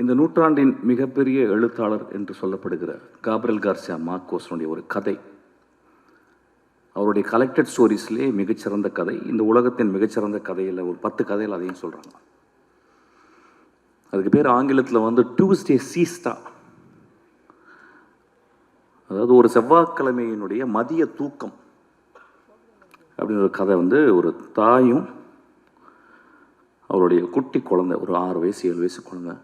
இந்த நூற்றாண்டின் மிகப்பெரிய எழுத்தாளர் என்று சொல்லப்படுகிற காப்ரியல் கார்சியா மார்கோஸனுடைய ஒரு கதை, அவருடைய கலெக்டட் ஸ்டோரிஸ்லேயே மிகச்சிறந்த கதை. இந்த உலகத்தின் மிகச்சிறந்த கதையில் ஒரு 10 கதையில் அதையும் சொல்கிறாங்க. அதுக்கு பேர் ஆங்கிலத்தில் வந்து டியூஸ்டே சீஸ்டா, அதாவது ஒரு செவ்வாய்க்கிழமையினுடைய மதிய தூக்கம் அப்படின்னு ஒரு கதை. வந்து ஒரு தாயும் அவருடைய குட்டி குழந்தை, ஒரு 6 வயசு 7 வயசு குழந்தை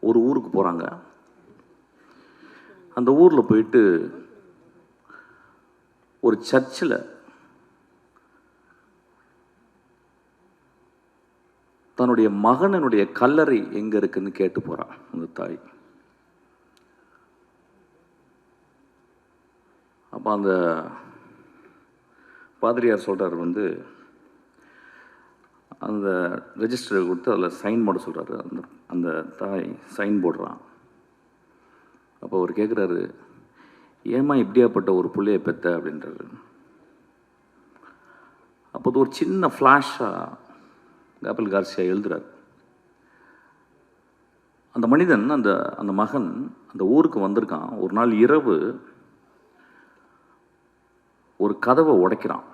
ஒரு ஊருக்கு போகிறாங்க. அந்த ஊரில் போயிட்டு ஒரு சர்ச்சில் தன்னுடைய மகனுடைய கல்லறை எங்கே இருக்குன்னு கேட்டு போகிறான் அந்த தாய். அப்போ அந்த பாதிரியார் சொல்கிறார், வந்து அந்த ரெஜிஸ்டரை கொடுத்து அதில் சைன் போட சொல்கிறாரு. அந்த தாய் சைன் போடுறான். அப்போ அவர் கேட்குறாரு, ஏம்மா இப்படியாப்பட்ட ஒரு பிள்ளையை பெற்ற அப்படின்றாரு. அப்போ அது ஒரு சின்ன ஃப்ளாஷாக காப்ரியல் கார்சியா எழுதுறார். அந்த மனிதன், அந்த மகன் அந்த ஊருக்கு வந்திருக்கான். ஒரு நாள் இரவு ஒரு கதவை உடைக்கிறான்.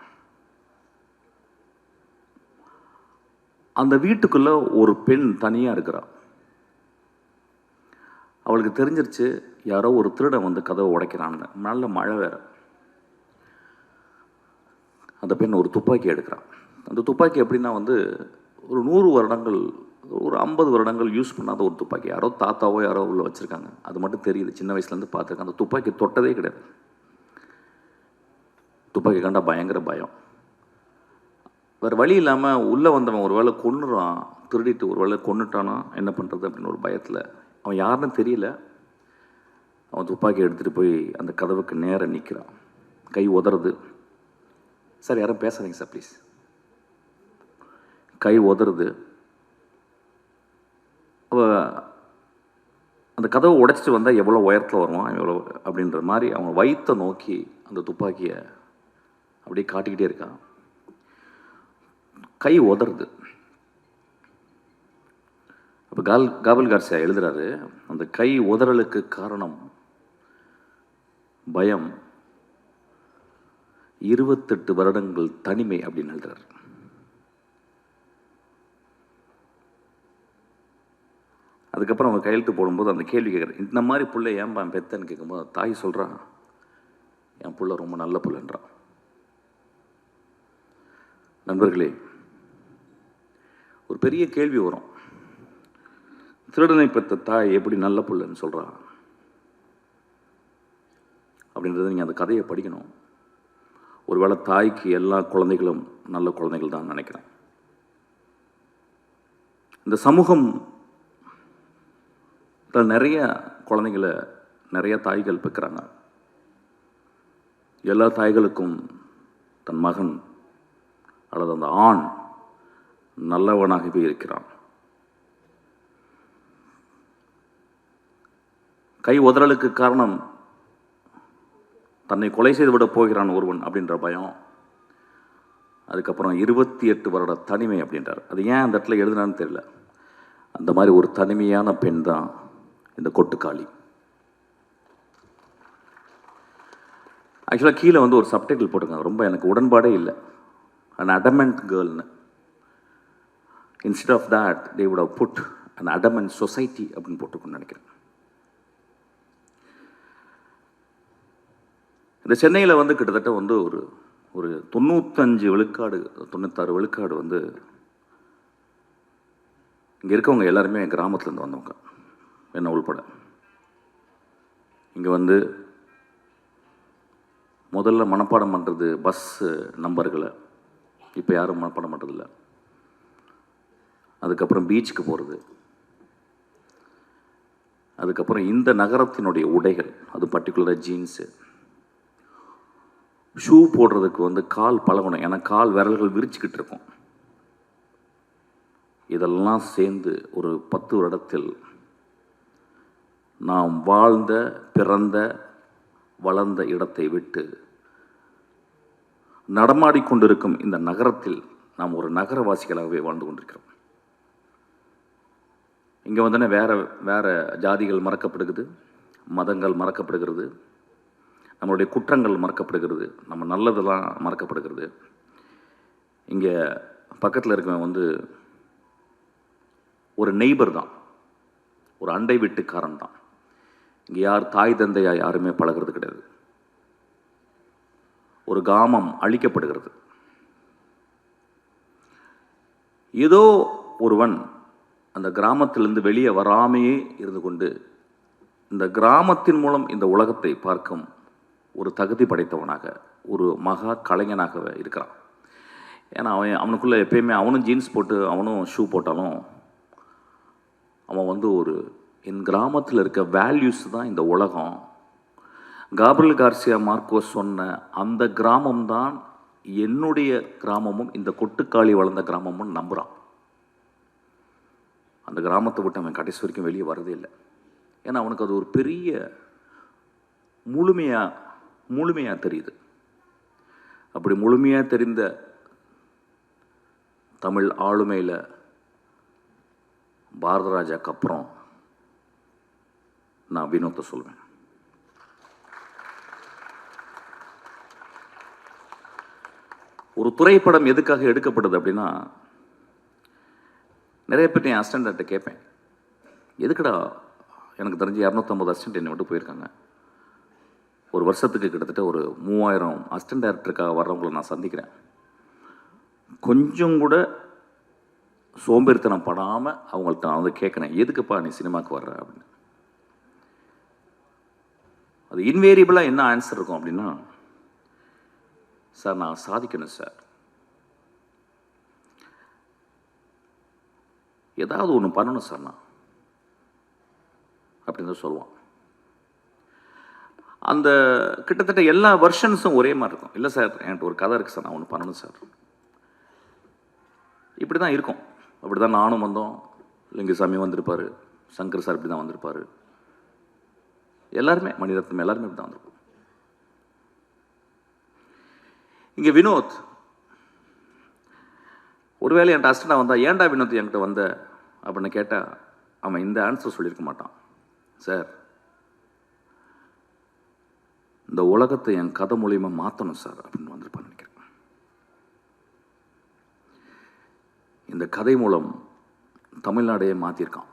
அந்த வீட்டுக்குள்ள ஒரு பெண் தனியாக இருக்கிறாள். அவளுக்கு தெரிஞ்சிருச்சு யாரோ ஒரு திருடன் வந்து கதவை உடைக்கிறான்னு. நல்ல மழை வேற. அந்த பெண் ஒரு துப்பாக்கி எடுக்கிறான். அந்த துப்பாக்கி எப்படின்னா வந்து ஒரு 100 வருடங்கள், ஒரு 50 வருடங்கள் யூஸ் பண்ணாத ஒரு துப்பாக்கி. யாரோ தாத்தாவோ யாரோ உள்ள வச்சுருக்காங்க. அது மட்டும் தெரியுது. சின்ன வயசுலேருந்து பார்த்துருக்கேன். அந்த துப்பாக்கி தொட்டதே கிடையாது. துப்பாக்கி கண்டா பயங்கர பயம். வேறு வழி இல்லாமல் உள்ளே வந்தவன் ஒரு வேளை கொன்னுறான், திருடிட்டு ஒரு வேளை கொன்னுட்டானா என்ன பண்ணுறது அப்படின்னு ஒரு பயத்தில், அவன் யாருன்னு தெரியல, அவன் துப்பாக்கி எடுத்துகிட்டு போய் அந்த கதவுக்கு நேராக நிற்கிறான். கை உதறது. சார் யாரும் பேசாதீங்க சார் ப்ளீஸ். கை உதறது. அவள் அந்த கதவை உடைச்சிட்டு வந்தால் எவ்வளோ உயரத்தில் வருவான் எவ்வளோ அப்படின்ற மாதிரி அவன் வயிற்றை நோக்கி அந்த துப்பாக்கியை அப்படியே காட்டிக்கிட்டே இருக்கான். கை உதறது. அப்போ காப்ரியல் கார்சியா எழுதுறாரு, அந்த கை உதறலுக்கு காரணம் பயம், 28 வருடங்கள் தனிமை அப்படின்னு எழுதுறாரு. அதுக்கப்புறம் அவன் கையெழுத்து போடும்போது அந்த கேள்வி கேட்குறேன், இந்த மாதிரி பிள்ளை ஏன்பா பெத்தன்னு கேட்கும்போது தாய் சொல்கிறான், என் பிள்ளை ரொம்ப நல்ல பிள்ளைன்றான். நண்பர்களே, ஒரு பெரிய கேள்வி வரும், திருடனை பெற்ற தாய் எப்படி நல்ல பிள்ளைன்னு சொல்கிறா அப்படின்றத நீங்கள் அந்த கதையை படிக்கணும். ஒருவேளை தாய்க்கு எல்லா குழந்தைகளும் நல்ல குழந்தைகள் தான் நினைக்கிறேன். இந்த சமூகம் நிறைய குழந்தைகளை நிறைய தாய்கள் பெற்கிறாங்க. எல்லா தாய்களுக்கும் தன் மகன் அல்லது அந்த ஆண் நல்லவனாகவே இருக்கிறான். கை உதறலுக்கு காரணம் தன்னை கொலை செய்து விட போகிறான் ஒருவன் அப்படின்ற பயம். அதுக்கப்புறம் 28 வருட தனிமை அப்படின்றார். அது ஏன் அந்த இடத்துல எழுதுனான்னு தெரியல. அந்த மாதிரி ஒரு தனிமையான பெண் தான் இந்த கொட்டுக்காளி. ஆக்சுவலாக கீழே வந்து ஒரு சப்டைட்டில் போட்டுருக்காங்க, ரொம்ப எனக்கு உடன்பாடே இல்லை. an adamant girlனு. instead of that they would have put an adamant society அப்படின்னு போட்டுருக்குன்னு நினைக்கிறேன். இந்த சென்னையில் வந்து கிட்டத்தட்ட வந்து ஒரு 95 விழுக்காடு 96 விழுக்காடு வந்து இங்கே இருக்கவங்க எல்லாருமே கிராமத்துலேருந்து வந்தவங்க, என்ன உள்பட. இங்கே வந்து முதல்ல மனப்பாடம் பண்ணுறது பஸ்ஸு நம்பர்களை, இப்போ யாரும் மனப்பாடம் பண்ணுறதில்ல. அதுக்கப்புறம் பீச்சுக்கு போகிறது, அதுக்கப்புறம் இந்த நகரத்தினுடைய உடைகள், அது பர்டிகுலராக ஜீன்ஸு, ஷூ போடுறதுக்கு வந்து கால் பழகணும், ஏன்னா கால் விரல்கள் விரிச்சுக்கிட்டு இருக்கும். இதெல்லாம் சேர்ந்து ஒரு 10 வருடத்தில் நாம் வாழ்ந்த பிறந்த வளர்ந்த இடத்தை விட்டு நடமாடிக்கொண்டிருக்கும் இந்த நகரத்தில் நாம் ஒரு நகரவாசிகளாகவே வாழ்ந்து கொண்டிருக்கிறோம். இங்கே வந்தோடனே வேறு ஜாதிகள் மறக்கப்படுகிறது, மதங்கள் மறக்கப்படுகிறது, நம்மளுடைய குற்றங்கள் மறக்கப்படுகிறது, நம்ம நல்லதெல்லாம் மறக்கப்படுகிறது. இங்கே பக்கத்தில் இருக்கவன் வந்து ஒரு நெய்பர் தான், ஒரு அண்டை வீட்டுக்காரன் தான். இங்கே யார் தாய் தந்தையா யாருமே பழகிறது கிடையாது. ஒரு கிராமம் அழிக்கப்படுகிறது. ஏதோ ஒருவன் அந்த கிராமத்திலிருந்து வெளியே வராமையே இருந்து கொண்டு இந்த கிராமத்தின் மூலம் இந்த உலகத்தை பார்க்கும் ஒரு தகுதி படைத்தவனாக, ஒரு மகா கலைஞனாக இருக்கிறான். ஏன்னா அவனுக்குள்ளே எப்பயுமே அவனும் ஜீன்ஸ் போட்டு அவனும் ஷூ போட்டாலும் அவன் வந்து ஒரு என் கிராமத்தில் இருக்க வேல்யூஸ் தான் இந்த உலகம். காப்ரியல் கார்சியா மார்க்கோஸ் சொன்ன அந்த கிராமம்தான் என்னுடைய கிராமமும் இந்த கொட்டுக்காளி வளர்ந்த கிராமமும் நம்புகிறான். அந்த கிராமத்தை விட்டு அவன் கடைசி வரைக்கும் வெளியே வரதே இல்லை. ஏன்னா அவனுக்கு அது ஒரு பெரிய முழுமையாக தெரியுது. அப்படி முழுமையாக தெரிந்த தமிழ் ஆளுமையில் பாரத ராஜாக்கு அப்புறம் நான் வினோத்தை சொல்வேன். ஒரு திரைப்படம் எதுக்காக எடுக்கப்படுது அப்படின்னா, நிறைய பேர் என் அசிஸ்டண்ட்டை கேட்பேன், எதுக்குடா எனக்கு தெரிஞ்சு 250 அசிஸ்டண்ட் என்னை விட்டு போயிருக்காங்க. ஒரு வருஷத்துக்கு கிட்டத்தட்ட ஒரு 3000 அசிஸ்டன்ட் டைரக்டருக்காக வர்றவங்களை நான் சந்திக்கிறேன். கொஞ்சம் கூட சோம்பேறித்தனம் படாமல் அவங்கள்ட்ட நான் வந்து கேட்குறேன், எதுக்குப்பா நீ சினிமாவுக்கு வர்ற அப்படின்னு. அது இன்வேரியபிளாக என்ன ஆன்சர் இருக்கும் அப்படின்னா, சார் நான் சாதிக்கணும் சார், ஏதாவது ஒன்று பண்ணணும் சார் நான் அப்படின்னு தான் சொல்லுவான். அந்த கிட்டத்தட்ட எல்லா வெர்ஷன்ஸும் ஒரே மாதிரி இருக்கும். இல்லை சார் என்கிட்ட ஒரு கதை இருக்குது சார், நான் ஒன்று பண்ணணும் சார். இப்படி தான் இருக்கும். அப்படி தான் நானும் வந்தோம், லிங்குசாமி வந்திருப்பார், சங்கர் சார் இப்படி தான் வந்திருப்பார், எல்லாருமே மணிரத்னம் எல்லாருமே இப்படி தான் வந்திருப்போம். இங்கே வினோத் ஒருவேளை என்கிட்ட அசிஸ்டண்டாக வந்தால், ஏன்டா வினோத் என்கிட்ட வந்த அப்படின்னு கேட்டால் அவன் இந்த ஆன்சர் சொல்லியிருக்க மாட்டான். சார் இந்த உலகத்தை என் கதை மூலியமாக மாற்றணும் சார் அப்படின்னு வந்திருப்பான்னு நினைக்கிறேன். இந்த கதை மூலம் தமிழ்நாடையே மாற்றிருக்கான்.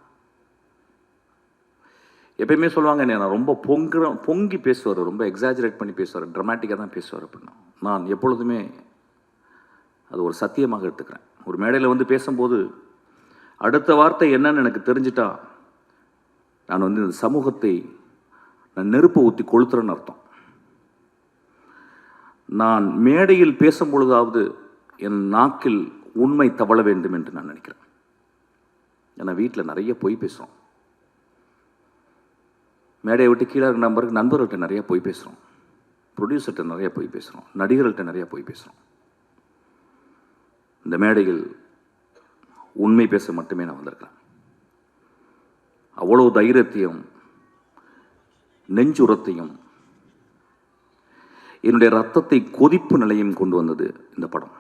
எப்பயுமே சொல்லுவாங்க என்ன நான் ரொம்ப பொங்கி பேசுவார், ரொம்ப எக்ஸாஜரேட் பண்ணி பேசுவார், ட்ராமாட்டிக்காக தான் பேசுவார் அப்படின்னா. நான் எப்பொழுதுமே அது ஒரு சத்தியமாக எடுத்துக்கிறேன். ஒரு மேடையில் வந்து பேசும்போது அடுத்த வார்த்தை என்னன்னு எனக்கு தெரிஞ்சிட்டா நான் வந்து இந்த சமூகத்தை நான் நெருப்பை ஊற்றி கொளுத்துறேன்னு அர்த்தம். நான் மேடையில் பேசும் பொழுதாவது என் நாக்கில் உண்மை தவழ வேண்டும் என்று நான் நினைக்கிறேன். ஏன்னா வீட்டில் நிறைய பொய் பேசுகிறோம், மேடையை விட்டு கீழே இருக்கிற நண்பர்கள்ட்ட நிறைய பொய் பேசுகிறோம், ப்ரொடியூசர்கிட்ட நிறைய பொய் பேசுகிறோம், நடிகர்கள்ட்ட நிறைய பொய் பேசுகிறோம். இந்த மேடையில் உண்மை பேச மட்டுமே நான் வந்திருக்கிறேன். அவ்வளோ தைரியத்தையும் நெஞ்சுரத்தையும் என்னுடைய ரத்தத்தை கொதிப்பு நிலையும் கொண்டு வந்தது இந்த படம்.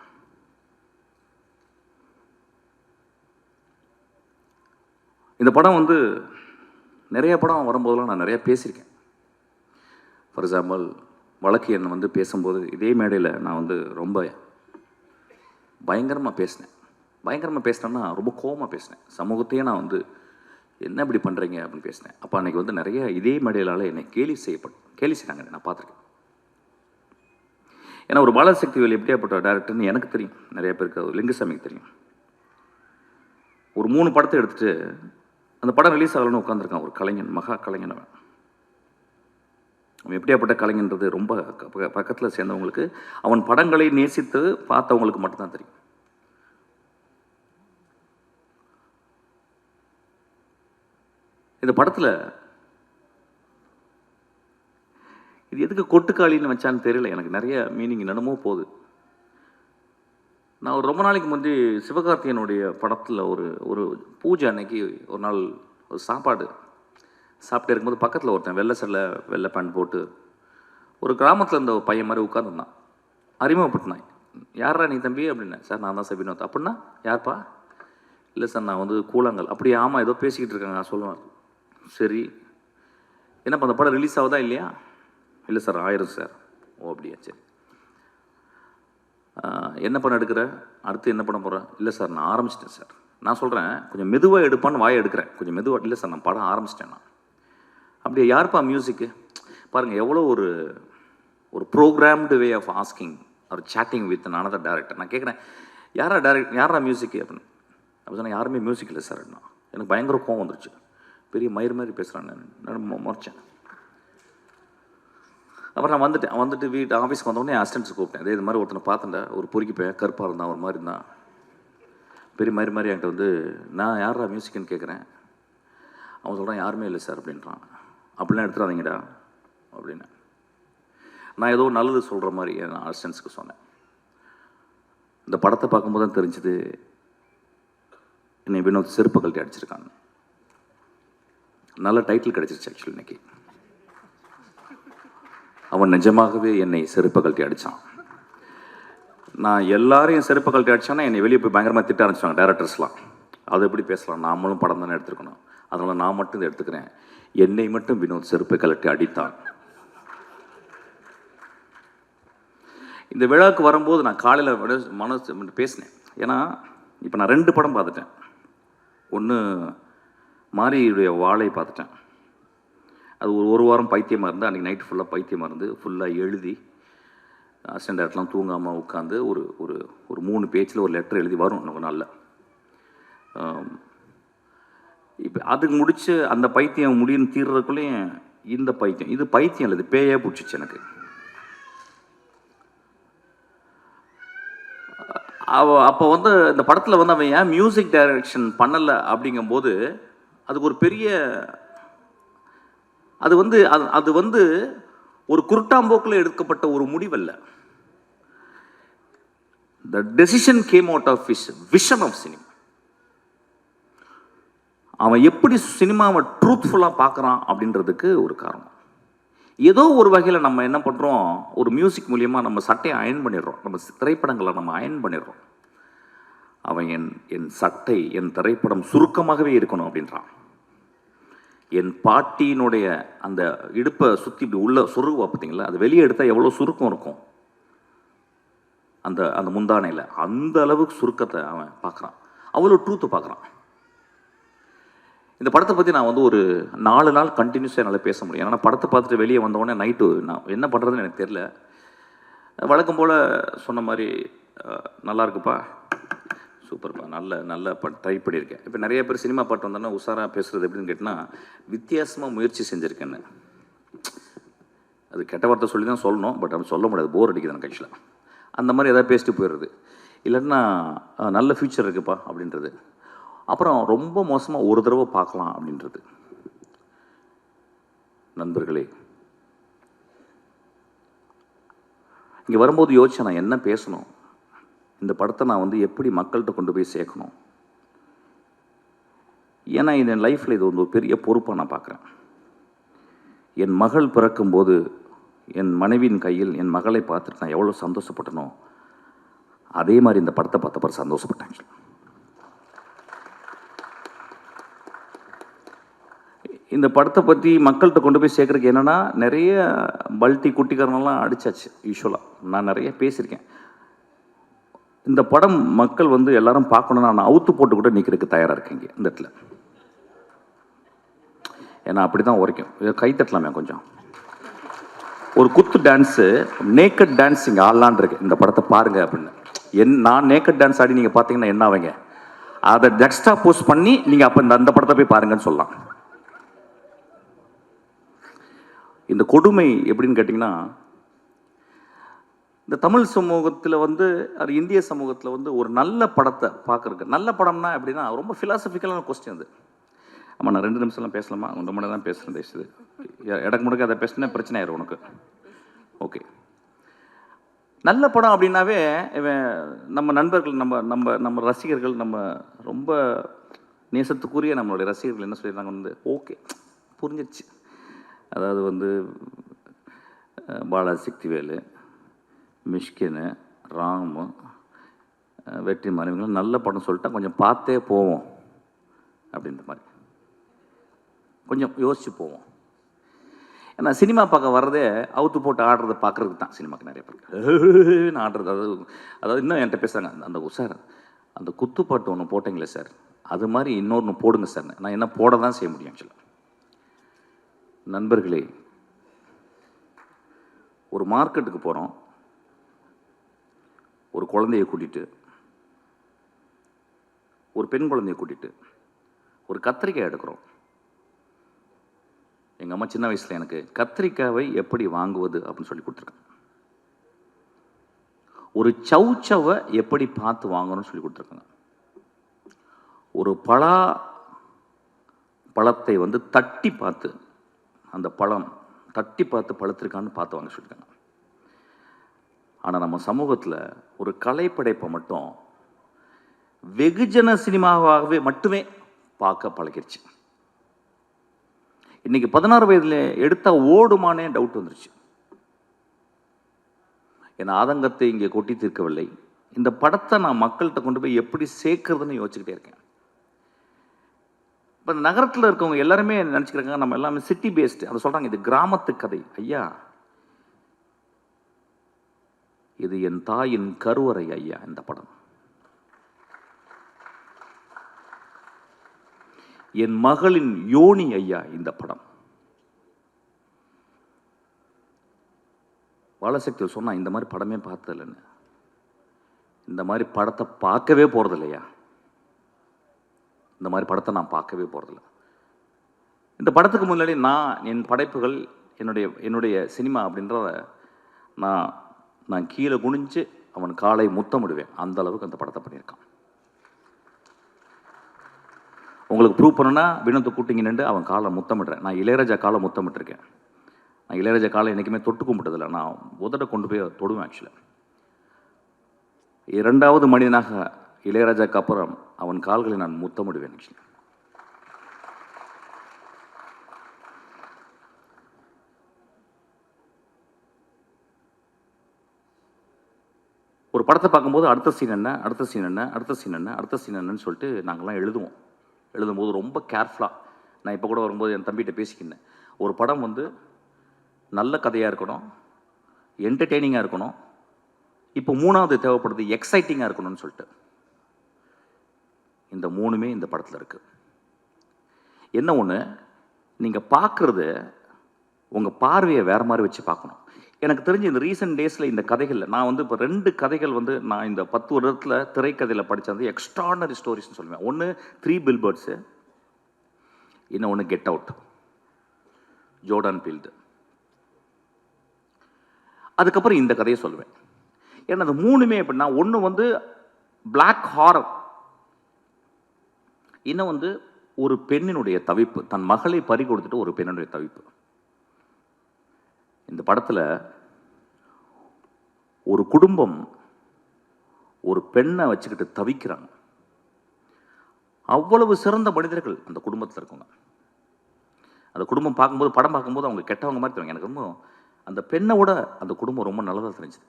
இந்த படம் வந்து நிறைய படம் வரும்போதெல்லாம் நான் நிறைய பேசியிருக்கேன். ஃபார் எக்ஸாம்பிள் வழக்கு எண்ணை வந்து பேசும்போது இதே மேடையில் நான் வந்து ரொம்ப பயங்கரமாக பேசினேன்னா ரொம்ப கோபமாக பேசினேன். சமூகத்தையே நான் வந்து என்ன இப்படி பண்ணுறீங்க அப்படின்னு பேசினேன். அப்போ அன்றைக்கி வந்து நிறைய இதே மேடையிலால் என்னை கேலி செய்கிறாங்க, நான் பார்த்துருக்கேன். ஏன்னா ஒரு பாலசக்திவேல் எப்படியாப்பட்ட டேரக்டர்னு எனக்கு தெரியும், நிறைய பேருக்கு லிங்குசாமிக்கு தெரியும். ஒரு 3 படத்தை எடுத்துகிட்டு அந்த படம் ரிலீஸ் ஆகலன்னு உட்காந்துருக்கான் ஒரு கலைஞன், மகா கலைஞன். அவன் எப்படியாப்பட்ட கலைஞன்றது ரொம்ப பக்கத்தில் சேர்ந்தவங்களுக்கு, அவன் படங்களை நேசித்து பார்த்தவங்களுக்கு மட்டும்தான் தெரியும். இந்த படத்தில் இது எதுக்கு கொட்டுக்காளின்னு வச்சான்னு தெரியல, எனக்கு நிறைய மீனிங் என்னமோ போகுது. நான் ஒரு ரொம்ப நாளைக்கு முந்தி சிவகார்த்திகனுடைய படத்தில் ஒரு பூஜை அன்னைக்கு ஒரு நாள் ஒரு சாப்பாடு சாப்பிட்டு இருக்கும்போது பக்கத்தில் ஒருத்தன் வெள்ளை சட்டை வெள்ளை பேண்ட் போட்டு ஒரு கிராமத்தில் இருந்த பையன் மாதிரி உட்காந்துருந்தான். அறிமுகப்பட்டினான், யாரா நீ தம்பி அப்படின்னா. சார் நான் தான் சார் வினோத். அப்படின்னா யார்ப்பா? இல்லை சார் நான் வந்து கூழாங்கல். அப்படி ஆமாம் ஏதோ பேசிக்கிட்டு இருக்காங்க நான் சொல்லுவேன். சரி என்னப்பா அந்த படம் ரிலீஸ் ஆகுதா இல்லையா? இல்லை சார் ஆயிரும் சார். ஓ அப்படியா சரி. என்ன படம் எடுக்கிற? அடுத்து என்ன படம் போகிறேன்? இல்லை சார் நான் ஆரம்பிச்சிட்டேன் சார். நான் சொல்கிறேன் கொஞ்சம் மெதுவாக எடுப்பான்னு வாயை எடுக்கிறேன். கொஞ்சம் மெதுவாக. இல்லை சார் நான் படம் ஆரம்பிச்சிட்டேன் நான். அப்படியே யாருப்பா மியூசிக்கு? பாருங்கள் எவ்வளோ ஒரு ஒரு ப்ரோக்ராம்டு வே ஆஃப் ஆஸ்கிங் ஒரு சேட்டிங் வித் அனதர் டேரக்டர். நான் கேட்குறேன் யாரா மியூசிக்கு அப்படின்னு. அப்படி சொன்னால் யாருமே மியூசிக் இல்லை சார். எனக்கு பயங்கர கோவம் வந்துருச்சு. பெரிய மயிர் மாதிரி பேசுகிறான். நான் முறைச்சேன். அப்புறம் நான் வந்துட்டு வீட்டு ஆஃபீஸ்க்கு வந்தோடனே அசிஸ்டன்ட்ஸ் கூப்பிட்டேன். இது மாதிரி ஒருத்தனை பார்த்துட்டேன். ஒரு பொறுக்கி பையன் கருப்பாக இருந்தான், ஒரு மாதிரி இருந்தான், பெரிய மாதிரி என்கிட்ட வந்து நான் யாரா மியூசிக்குன்னு கேட்குறேன். அவன் சொல்கிறான் யாருமே இல்லை சார் அப்படின்றான். அப்படிலாம் எடுத்துடாதீங்கடா அப்படின்னு நான் ஏதோ நல்லது சொல்கிற மாதிரி என் அசிஸ்டன்ஸுக்கு சொன்னேன். இந்த படத்தை பார்க்கும்போது தான் தெரிஞ்சுது என்னை வினோத் செருப்பு கழட்டி அடிச்சிருக்காங்க. நல்ல டைட்டில் கிடச்சிருச்சு ஆக்சுவலி இன்னைக்கு. அவன் நிஜமாகவே என்னை செருப்பு கழட்டி அடித்தான். நான் எல்லாரையும் செருப்பு கழட்டி அடித்தானா என்னை வெளியே போய் பயங்கரமாக திட்ட ஆரம்பிச்சாங்க டேரக்டர்ஸ்லாம். அது எப்படி பேசலாம், நாமளும் படம் தானே எடுத்துருக்கணும், அதனால் நான் மட்டும் இதை எடுத்துக்கிறேன். என்னை மட்டும் வினோத் செருப்பை கழட்டி அடித்தான். இந்த விழாவுக்கு வரும்போது நான் காலையில் மனசு பேசினேன். ஏன்னா இப்போ நான் 2 படம் பார்த்துட்டேன். ஒன்று மாரியுடைய வாழை பார்த்துட்டேன். அது ஒரு வாரம் பைத்தியமாக இருந்து அன்றைக்கி நைட்டு ஃபுல்லாக பைத்தியமாக இருந்து ஃபுல்லாக எழுதி அசிஸ்டன்ட் டேரக்டர்லாம் தூங்காமல் உட்காந்து ஒரு ஒரு ஒரு 3 பேஜில் ஒரு லெட்டர் எழுதி வரும் இன்னொரு நாளில். இப்போ அதுக்கு முடித்து அந்த பைத்தியம் முடியும்னு தீர்றதுக்குள்ளேயும் இந்த பைத்தியம், இது பைத்தியம் இல்லை, இது பேயே பிடிச்சிச்சு எனக்கு. அப்போ வந்து இந்த படத்தில் வந்து அவன் ஏன் மியூசிக் டைரக்ஷன் பண்ணலை அப்படிங்கும்போது அதுக்கு ஒரு பெரிய அது வந்து ஒரு குருட்டாம்போக்கில் எடுக்கப்பட்ட ஒரு முடிவல்ல. The decision came out of his vision of cinema. அவன் எப்படி சினிமாவை ட்ரூத்ஃபுல்லாக பார்க்குறான் அப்படின்றதுக்கு ஒரு காரணம். ஏதோ ஒரு வகையில் நம்ம என்ன பண்ணுறோம், ஒரு மியூசிக் மூலியமாக நம்ம சட்டையை அயன் பண்ணிடுறோம், நம்ம திரைப்படங்களை நம்ம அயன் பண்ணிடுறோம். அவன் என் சட்டை என் திரைப்படம் சுருக்கமாகவே இருக்கணும் அப்படின்றான். என் பாட்டியினுடைய அந்த இடுப்பை சுற்றி இப்படி உள்ள சுருகுவா பார்த்தீங்களா, அது வெளியே எடுத்தால் எவ்வளோ சுருக்கம் இருக்கும் அந்த அந்த முந்தானையில், அந்த அளவுக்கு சுருக்கத்தை அவன் பார்க்குறான், அவ்வளோ ட்ரூத்தை பார்க்குறான். இந்த படத்தை பற்றி நான் வந்து ஒரு 4 நாள் கண்டினியூஸாக என்னால் பேச முடியும். ஏன்னா படத்தை பார்த்துட்டு வெளியே வந்தோடனே நைட்டு நான் என்ன பண்ணுறதுன்னு எனக்கு தெரியல. வழக்கம் போல் சொன்ன மாதிரி நல்லா இருக்குப்பா, சூப்பர்ப்பா, நல்ல ட்ரை பண்ணியிருக்கேன். இப்போ நிறைய பேர் சினிமா பாட்டு வந்தோன்னா உஷாராக பேசுகிறது எப்படின்னு கேட்டால் வித்தியாசமாக முயற்சி செஞ்சுருக்கேன்னு. அது கெட்ட வார்த்தை சொல்லி தான் சொல்லணும், பட் அப்படி சொல்ல முடியாது, போர் அடிக்குது எனக்கு ஆக்சுவலாக. அந்த மாதிரி எதாவது பேசிட்டு போயிடுறது, இல்லைன்னா நல்ல ஃப்யூச்சர் இருக்குப்பா அப்படின்றது, அப்புறம் ரொம்ப மோசமாக ஒரு தடவை பார்க்கலாம் அப்படின்றது. நண்பர்களே, இங்கே வரும்போது யோசிச்சேன் நான் என்ன பேசணும், இந்த படத்தை நான் வந்து எப்படி மக்கள்கிட்ட கொண்டு போய் சேர்க்கணும். ஏன்னா என் லைஃப்பில் இது வந்து ஒரு பெரிய பொறுப்பாக நான் பார்க்குறேன். என் மகள் பிறக்கும்போது என் மனைவியின் கையில் என் மகளை பார்த்துட்டு நான் எவ்வளோ சந்தோஷப்பட்டனோ அதே மாதிரி இந்த படத்தை பார்த்த பிறகு சந்தோஷப்பட்டேன். இந்த படத்தை பற்றி மக்கள்கிட்ட கொண்டு போய் சேர்க்குறதுக்கு என்னென்னா, நிறைய பல்ட்டி குட்டிக்காரனெல்லாம் அடித்தாச்சு. யூஸ்வலாக நான் நிறைய பேசியிருக்கேன். இந்த படம் மக்கள் வந்து எல்லாரும் பார்க்கணுன்னா நான் அவுத்து போட்டு கூட நிற்கிறதுக்கு தயாராக இருக்கேங்க இந்த இடத்துல. ஏன்னா அப்படி தான் உரைக்கும். கை தட்டலாமே கொஞ்சம். ஒரு குத்து டான்ஸு, நேக்கட் டான்ஸ் இங்கே ஆடலான் இருக்கு, இந்த படத்தை பாருங்கள் அப்படின்னு. நான் நேக்கட் டான்ஸ் ஆடி நீங்கள் பார்த்தீங்கன்னா என்ன ஆவீங்க, அதை டெக்ஸ்ட்ரா போஸ்ட் பண்ணி நீங்கள் அப்போ அந்த படத்தை போய் பாருங்கன்னு சொல்லலாம். இந்த கொடுமை எப்படின்னு கேட்டிங்கன்னா, இந்த தமிழ் சமூகத்தில் வந்து அது இந்திய சமூகத்தில் வந்து ஒரு நல்ல படத்தை பார்க்குறதுக்கு, நல்ல படம்னா எப்படின்னா ரொம்ப ஃபிலாசபிக்கலான கொஸ்டின் அது. ஆமாம், நான் 2 நிமிஷம்லாம் பேசலாமா? 1 மணி தான் பேசுகிறேன். பேசுது இடக்கு முடக்க அதை பேசினா பிரச்சனை ஆயிரும் உனக்கு. ஓகே, நல்ல படம் அப்படின்னாவே இவன் நம்ம நண்பர்கள், நம்ம ரசிகர்கள், நம்ம ரொம்ப நேசத்துக்குரிய நம்மளுடைய ரசிகர்கள் என்ன சொல்லிடுறாங்க வந்து, ஓகே புரிஞ்சிடுச்சு, அதாவது வந்து பாலாஜி சக்திவேலு, மிஷ்கின், ராமு, வெற்றி மனைவிகளும் நல்ல படம் சொல்லிட்டா கொஞ்சம் பார்த்தே போவோம் அப்படின்ற மாதிரி கொஞ்சம் யோசிச்சு போவோம். ஏன்னா சினிமா பார்க்க வர்றதே அவுத்து போட்டு ஆடுறதை பார்க்குறதுக்கு தான். சினிமாவுக்கு நிறைய பேருக்கு ஆடுறது, அதாவது இன்னும் என்கிட்ட பேசுகிறாங்க, அந்த சார் அந்த குத்துப்பாட்டு ஒன்று போட்டிங்களே சார், அது மாதிரி இன்னொன்று போடுங்க சார். நான் என்ன போட தான் செய்ய முடியும் ஆக்சுவலாக. நண்பர்களே, ஒரு மார்க்கெட்டுக்கு போகிறோம், ஒரு குழந்தைய கூட்டிகிட்டு, ஒரு பெண் குழந்தைய கூட்டிகிட்டு ஒரு கத்திரிக்காய் எடுக்கிறோம். எங்கள் அம்மா சின்ன வயசில் எனக்கு கத்திரிக்காவை எப்படி வாங்குவது அப்படின்னு சொல்லி கொடுத்துருக்காங்க. ஒரு சவுச்சவை எப்படி பார்த்து வாங்கணும்னு சொல்லி கொடுத்துருக்காங்க. ஒரு பழத்தை வந்து தட்டி பார்த்து, அந்த பழம் தட்டி பார்த்து பழுத்திருக்கான்னு பார்த்து வாங்க சொல்லியிருக்காங்க. ஆனால் நம்ம சமூகத்தில் ஒரு கலைப்படைப்பை மட்டும் வெகுஜன சினிமாவாகவே மட்டுமே பார்க்க பழகிருச்சு. இன்னைக்கு 16 வயதில் எடுத்தா ஓடுமானே டவுட் வந்துருச்சு. என் ஆதங்கத்தை இங்கே கொட்டி தீர்க்கவில்லை. இந்த படத்தை நான் மக்கள்கிட்ட கொண்டு போய் எப்படி சேர்க்கறதுன்னு யோசிச்சுக்கிட்டே இருக்கேன். இப்போ இந்த நகரத்தில் இருக்கவங்க எல்லாருமே நினச்சிக்கிறாங்க நம்ம எல்லாமே சிட்டி பேஸ்டு. அதை சொல்கிறாங்க இது கிராமத்து கதை. ஐயா, இது என் தாயின் கருவறை ஐயா. இந்த படம் என் மகளின் யோனி ஐயா. இந்த படம் பாலசக்தி சொன்னா இந்த மாதிரி படமே பார்த்ததில்லைன்னு. இந்த மாதிரி படத்தை பார்க்கவே போறது இல்லையா? இந்த மாதிரி படத்தை நான் பார்க்கவே போறதில்லை. இந்த படத்துக்கு முன்னாடி என் படைப்புகள், என்னுடைய சினிமா அப்படின்றத நான் கீழே குனிஞ்சு அவன் காலை முத்தமிடுவேன். அந்த அளவுக்கு அந்த படத்தை பண்ணியிருக்கான். உங்களுக்கு ப்ரூவ் பண்ணணும்னா வினோத்தை கூட்டிங்க நின்று அவன் காலை முத்தமிடுறேன். நான் இளையராஜா காலை முத்தமிட்டிருக்கேன். நான் இளையராஜா காலை என்றைக்குமே தொட்டு கும்பிட்டதில்லை. நான் உதட கொண்டு போய் தொடுவேன். ஆக்சுவலாக 2வது மனிதனாக இளையராஜாக்கு அப்புறம் அவன் கால்களை நான் முத்தமிடுவேன். ஆக்சுவலி ஒரு படத்தை பார்க்கும்போது அடுத்த சீன் என்ன, அடுத்த சீன் என்ன, அடுத்த சீன் என்ன, அடுத்த சீன் என்னன்னு சொல்லிட்டு நாங்கள்லாம் எழுதும்போது ரொம்ப கேர்ஃபுல்லாக. நான் இப்போ கூட வரும்போது என் தம்பிகிட்ட பேசிக்கினேன். ஒரு படம் வந்து நல்ல கதையாக இருக்கணும், என்டர்டெய்னிங்காக இருக்கணும், இப்போ 3வது தேவைப்படுது எக்ஸைட்டிங்காக இருக்கணும்னு சொல்லிட்டு. இந்த 3மே இந்த படத்தில் இருக்குது. என்ன ஒன்று, நீங்கள் பார்க்குறது உங்கள் பார்வையை வேறு மாதிரி வச்சு பார்க்கணும். எனக்கு தெரிஞ்சு இந்த ரீசெண்ட் டேஸில் இந்த கதைகளில் நான் வந்து இப்போ 2 கதைகள் வந்து நான் இந்த 10 வருடத்தில் திரைக்கதையில் படித்தது எக்ஸ்ட்ரானரி ஸ்டோரிஸ்ன்னு சொல்லுவேன். ஒன்று 3 பில்பர்ட்ஸு, இன்னொன்று கெட் அவுட், ஜோர்டன் பீல்டு. அதுக்கப்புறம் இந்த கதையை சொல்லுவேன். ஏன்னா அது 3மே எப்படின்னா, ஒன்று வந்து பிளாக் ஹாரர், இன்னும் வந்து ஒரு பெண்ணினுடைய தவிப்பு, தன் மகளை பறி கொடுத்துட்டு ஒரு பெண்ணினுடைய தவிப்பு. இந்த படத்தில் ஒரு குடும்பம் ஒரு பெண்ணை வச்சுக்கிட்டு தவிக்கிறாங்க. அவ்வளவு சிறந்த மனிதர்கள் அந்த குடும்பத்தில் இருக்கவங்க. அந்த குடும்பம் பார்க்கும்போது, படம் பார்க்கும்போது அவங்க கெட்டவங்க மாதிரி தெரியும். எனக்கு ரொம்ப அந்த பெண்ணை விட அந்த குடும்பம் ரொம்ப நல்லதாக தெரிஞ்சுது.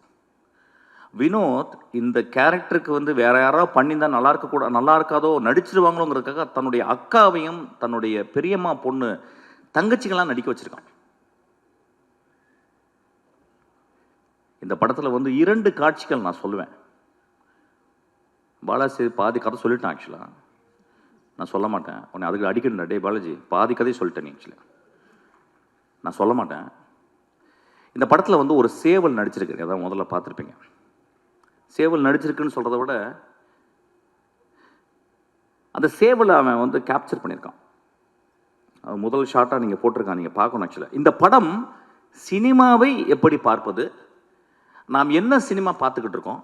வினோத் இந்த கேரக்டருக்கு வந்து வேற யாராவது பண்ணியிருந்தா நல்லா இருக்காதோ, நடிச்சிருவாங்களோங்கிறதுக்காக தன்னுடைய அக்காவையும் தன்னுடைய பெரியம்மா பொண்ணு தங்கச்சிகளாம் நடிக்க வச்சிருக்கான். இந்த படத்தில் வந்து 2 காட்சிகள் நான் சொல்லுவேன். பாலாஜி பாதி கதை சொல்லிட்டேன். ஆக்சுவலாக நான் சொல்ல மாட்டேன். உன்னை அதுக்கு அடிக்கணும். டே பாலாஜி, பாதி கதையை சொல்லிட்டேன். நீ ஆக்சுவலாக நான் சொல்ல மாட்டேன். இந்த படத்தில் வந்து ஒரு சேவல் நடிச்சிருக்கு. அதான் முதல்ல பார்த்துருப்பீங்க. சேவல் நடிச்சிருக்குன்னு சொல்கிறத விட அந்த சேவலை அவன் வந்து கேப்சர் பண்ணியிருக்கான். அது முதல் ஷாட்டாக நீங்கள் போட்டிருக்கான், நீங்கள் பார்க்கணும். ஆக்சுவலாக இந்த படம் சினிமாவை எப்படி பார்ப்பது, நாம் என்ன சினிமா பார்த்துக்கிட்டு இருக்கோம்,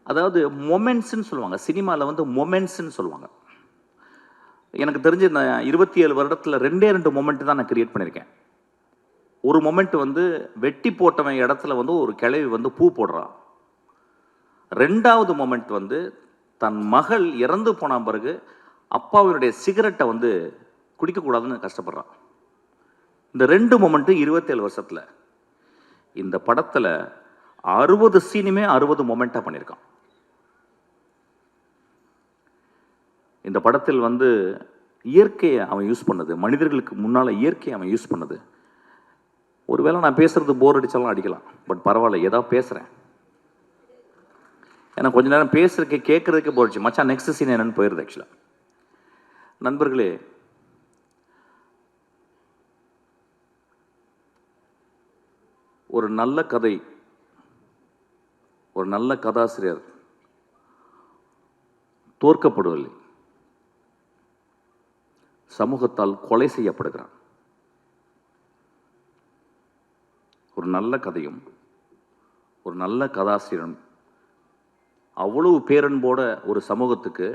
அதாவது மொமெண்ட்ஸ்ன்னு சொல்லுவாங்க. சினிமாவில் வந்து மொமெண்ட்ஸ்ன்னு சொல்லுவாங்க. எனக்கு தெரிஞ்சு நான் 27 வருடத்தில் 2 மொமெண்ட் தான் நான் கிரியேட் பண்ணியிருக்கேன். ஒரு மொமெண்ட் வந்து வெட்டி போட்டவன் இடத்துல வந்து ஒரு கிழவி வந்து பூ போடுறான். 2வது மொமெண்ட் வந்து தன் மகள் இறந்து போன பிறகு அப்பாவினுடைய சிகரெட்டை வந்து குடிக்கக்கூடாதுன்னு கஷ்டப்படுறான். இந்த 2 மொமெண்ட்டு 27 வருஷத்தில். இந்த படத்தில் 60 சீனுமே 60 மொமெண்ட்டாக பண்ணியிருக்கான். இந்த படத்தில் வந்து இயற்கையை அவன் யூஸ் பண்ணது, மனிதர்களுக்கு முன்னால் இயற்கையை அவன் யூஸ் பண்ணது. ஒருவேளை நான் பேசுகிறது போர் அடித்தாலும் அடிக்கலாம், பட் பரவாயில்ல, ஏதாவது பேசுகிறேன். ஏன்னா கொஞ்ச நேரம் பேசுறதுக்கு கேட்குறதுக்கு போயிடுச்சு. மச்சான் நெக்ஸ்ட் சீன் என்னன்னு போயிடுது. ஆக்சுவலாக நண்பர்களே, ஒரு நல்ல கதை, ஒரு நல்ல கதாசிரியர் தோற்கப்படுவதில்லை, சமூகத்தால் கொலை செய்யப்படுகிறான். ஒரு நல்ல கதையும் ஒரு நல்ல கதாசிரியரும் அவ்வளவு பேரன்போட ஒரு சமூகத்துக்கு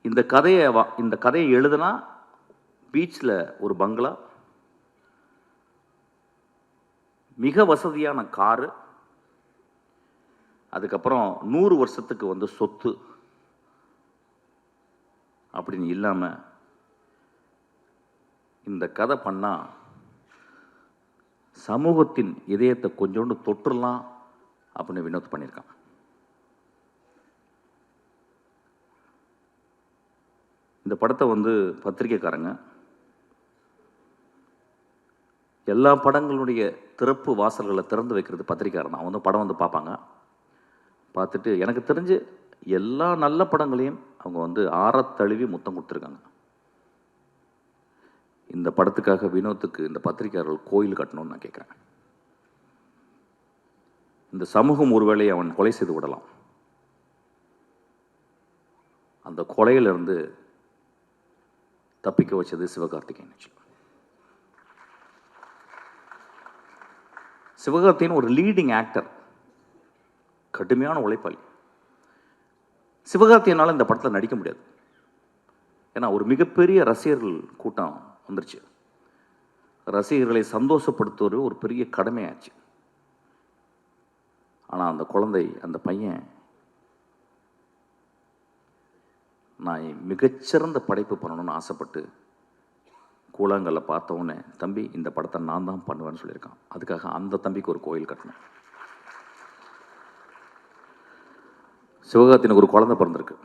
இந்த கதையை எழுதுனா பீச்சில் ஒரு பங்களா, மிக வசதியான காரு, அதுக்கப்புறம் 100 வருஷத்துக்கு வந்து சொத்து அப்படின்னு இல்லாமல் இந்த கதை பண்ணால் சமூகத்தின் இதயத்தை கொஞ்சோண்டு தொற்றுலாம் அப்படின்னு வினோத் பண்ணியிருக்கான். இந்த படத்தை வந்து பத்திரிக்கைக்காரங்க எல்லா படங்களுடைய திறப்பு வாசல்களை திறந்து வைக்கிறது பத்திரிக்கையாளர் தான். அவங்க படம் வந்து பார்ப்பாங்க. பார்த்துட்டு எனக்கு தெரிஞ்சு எல்லா நல்ல படங்களையும் அவங்க வந்து ஆறத்தழுவி முத்தம் கொடுத்துருக்காங்க. இந்த படத்துக்காக வினோத்துக்கு இந்த பத்திரிகையாளர்கள் கோயில் கட்டணும்னு நான் கேட்குறேன். இந்த சமூகம் ஒருவேளை அவன் கொலை செய்து விடலாம். அந்த கொலையிலிருந்து தப்பிக்க வச்சது சிவகார்த்திகேயன். சிவகார்த்திகேயன் ஒரு லீடிங் ஆக்டர், கடுமையான உழைப்பாளி. சிவகார்த்திகேயனால் இந்த படத்தில் நடிக்க முடியாது. ஏன்னா ஒரு மிகப்பெரிய ரசிகர்கள் கூட்டம் வந்துருச்சு. ரசிகர்களை சந்தோஷப்படுத்துவது ஒரு பெரிய கடமையாச்சு. ஆனால் அந்த குழந்தை, அந்த பையன், நான் மிகச்சிறந்த படைப்பு பண்ணணும்னு ஆசைப்பட்டு கூழாங்கல்ல பார்த்தவொடனே, தம்பி இந்த படத்தை நான் தான் பண்ணுவேன்னு சொல்லியிருக்கான். அதுக்காக அந்த தம்பிக்கு ஒரு கோயில் கட்டணும். சிவகார்த்திகேயனுக்கு ஒரு குழந்தை பிறந்திருக்கு.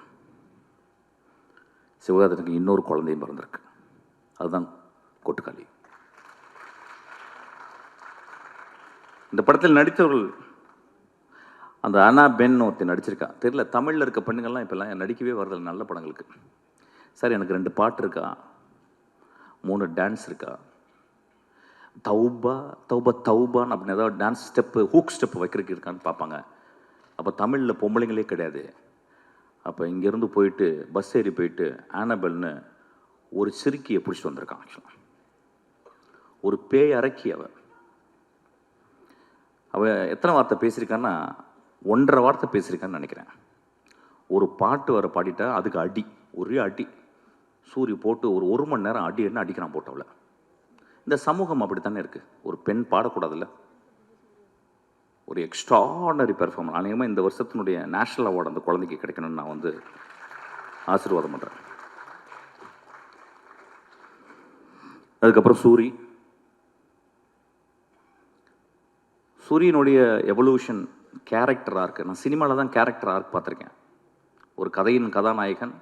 சிவகார்த்திகேயனுக்கு இன்னொரு குழந்தையும் பிறந்திருக்கு. அதுதான் கொட்டுக்காளி. இந்த படத்தில் நடித்தவர்கள், அந்த அனா பென் ஒருத்தி நடிச்சிருக்கா. தெரியல, தமிழில் இருக்க பெண்ணுங்கள்லாம் இப்போல்லாம் நடிக்கவே வரதில்லை நல்ல படங்களுக்கு. சார் எனக்கு 2 பாட்டு இருக்கா, 3 டான்ஸ் இருக்கா, தௌபா தௌபா தௌபான்னு அப்படின்னு ஏதாவது டான்ஸ் ஸ்டெப்பு, ஹூக் ஸ்டெப்பு வைக்கிறதுக்கு இருக்கான்னு பார்ப்பாங்க. அப்போ தமிழில் பொம்பளைங்களே கிடையாது. அப்போ இங்கேருந்து போயிட்டு பஸ் ஏறி போயிட்டு ஆனபெல்னு ஒரு சிறுக்கியை பிடிச்சிட்டு வந்திருக்கான். ஆக்சுவலாக ஒரு பேய் அரக்கி. அவள் எத்தனை வார்த்தை பேசியிருக்கான்னா 1.5 வார்த்தை பேசியிருக்கான்னு நினைக்கிறேன். ஒரு பாட்டு வர பாடிட்டா அதுக்கு அடி, ஒரே அடி சூரிய போட்டு ஒரு மணி நேரம் அடி என்ன அடிக்கிறான் போட்டு அவளை. இந்த சமூகம் அப்படி தானே இருக்குது. ஒரு பெண் பாடக்கூடாதுல்ல. ஒரு எக்ஸ்ட்ராடனரி பெர்ஃபார்மன்ஸ். அநேகமாக இந்த வருஷத்தினுடைய நேஷனல் அவார்டு அந்த குழந்தைக்கு கிடைக்கணும்னு நான் வந்து ஆசீர்வாதம் பண்ணுறேன். அதுக்கப்புறம் சூரியனுடைய எவல்யூஷன் கேரக்டர் ஆர்க்கு. நான் சினிமாவில் தான் கேரக்டர் ஆர்க் பார்த்துருக்கேன். ஒரு கதையின் கதாநாயகன்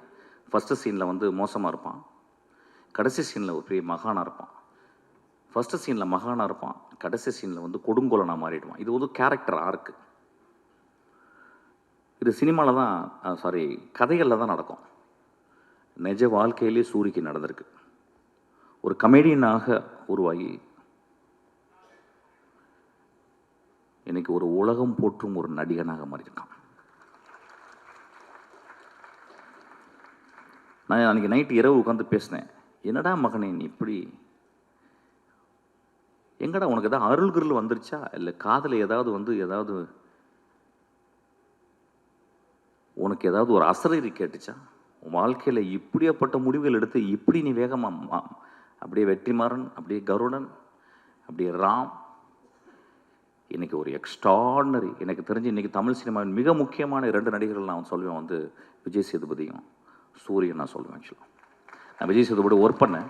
ஃபஸ்ட்டு சீனில் வந்து மோசமாக இருப்பான், கடைசி சீனில் ஒரு பெரிய மகானாக இருப்பான். ஃபஸ்ட்டு சீனில் மகானாக இருப்பான், கடைசி சீனில் வந்து கொடுங்கோலனாக மாறிடுவான். இது வந்து கேரக்டர் ஆர்க்கு. இது சினிமாவில் தான், கதைகளில் தான் நடக்கும். நிஜ வாழ்க்கையிலே சூரிக்கு நடந்திருக்கு. ஒரு கமெடியனாக உருவாகி இன்னைக்கு ஒரு உலகம் போற்றும் ஒரு நடிகனாக மாறியிருக்கான். நான் அன்றைக்கி நைட்டு இரவு உட்காந்து பேசினேன். என்னடா மகனே நீ இப்படி, எங்கடா உனக்கு ஏதாவது அருள்கிருள் வந்துருச்சா, இல்லை காதில் ஏதாவது உனக்கு ஏதாவது ஒரு அசரீரி கேட்டுச்சா, உன் வாழ்க்கையில் இப்படியாப்பட்ட முடிவுகள் எடுத்து இப்படி நீ வேகமாக அப்படியே வெற்றிமாறன், அப்படியே கருடன், அப்படியே ராம், இன்றைக்கி ஒரு எக்ஸ்ட்ராடனரி. எனக்கு தெரிஞ்சு இன்றைக்கி தமிழ் சினிமாவின் மிக முக்கியமான 2 நடிகர்கள் நான் சொல்லுவேன், வந்து விஜய் சேதுபதியும் சூரியன் நான் சொல்லுவேன். ஆக்சுவலாக நான் விஜய் சேதுபதி ஒர்க் பண்ணேன்,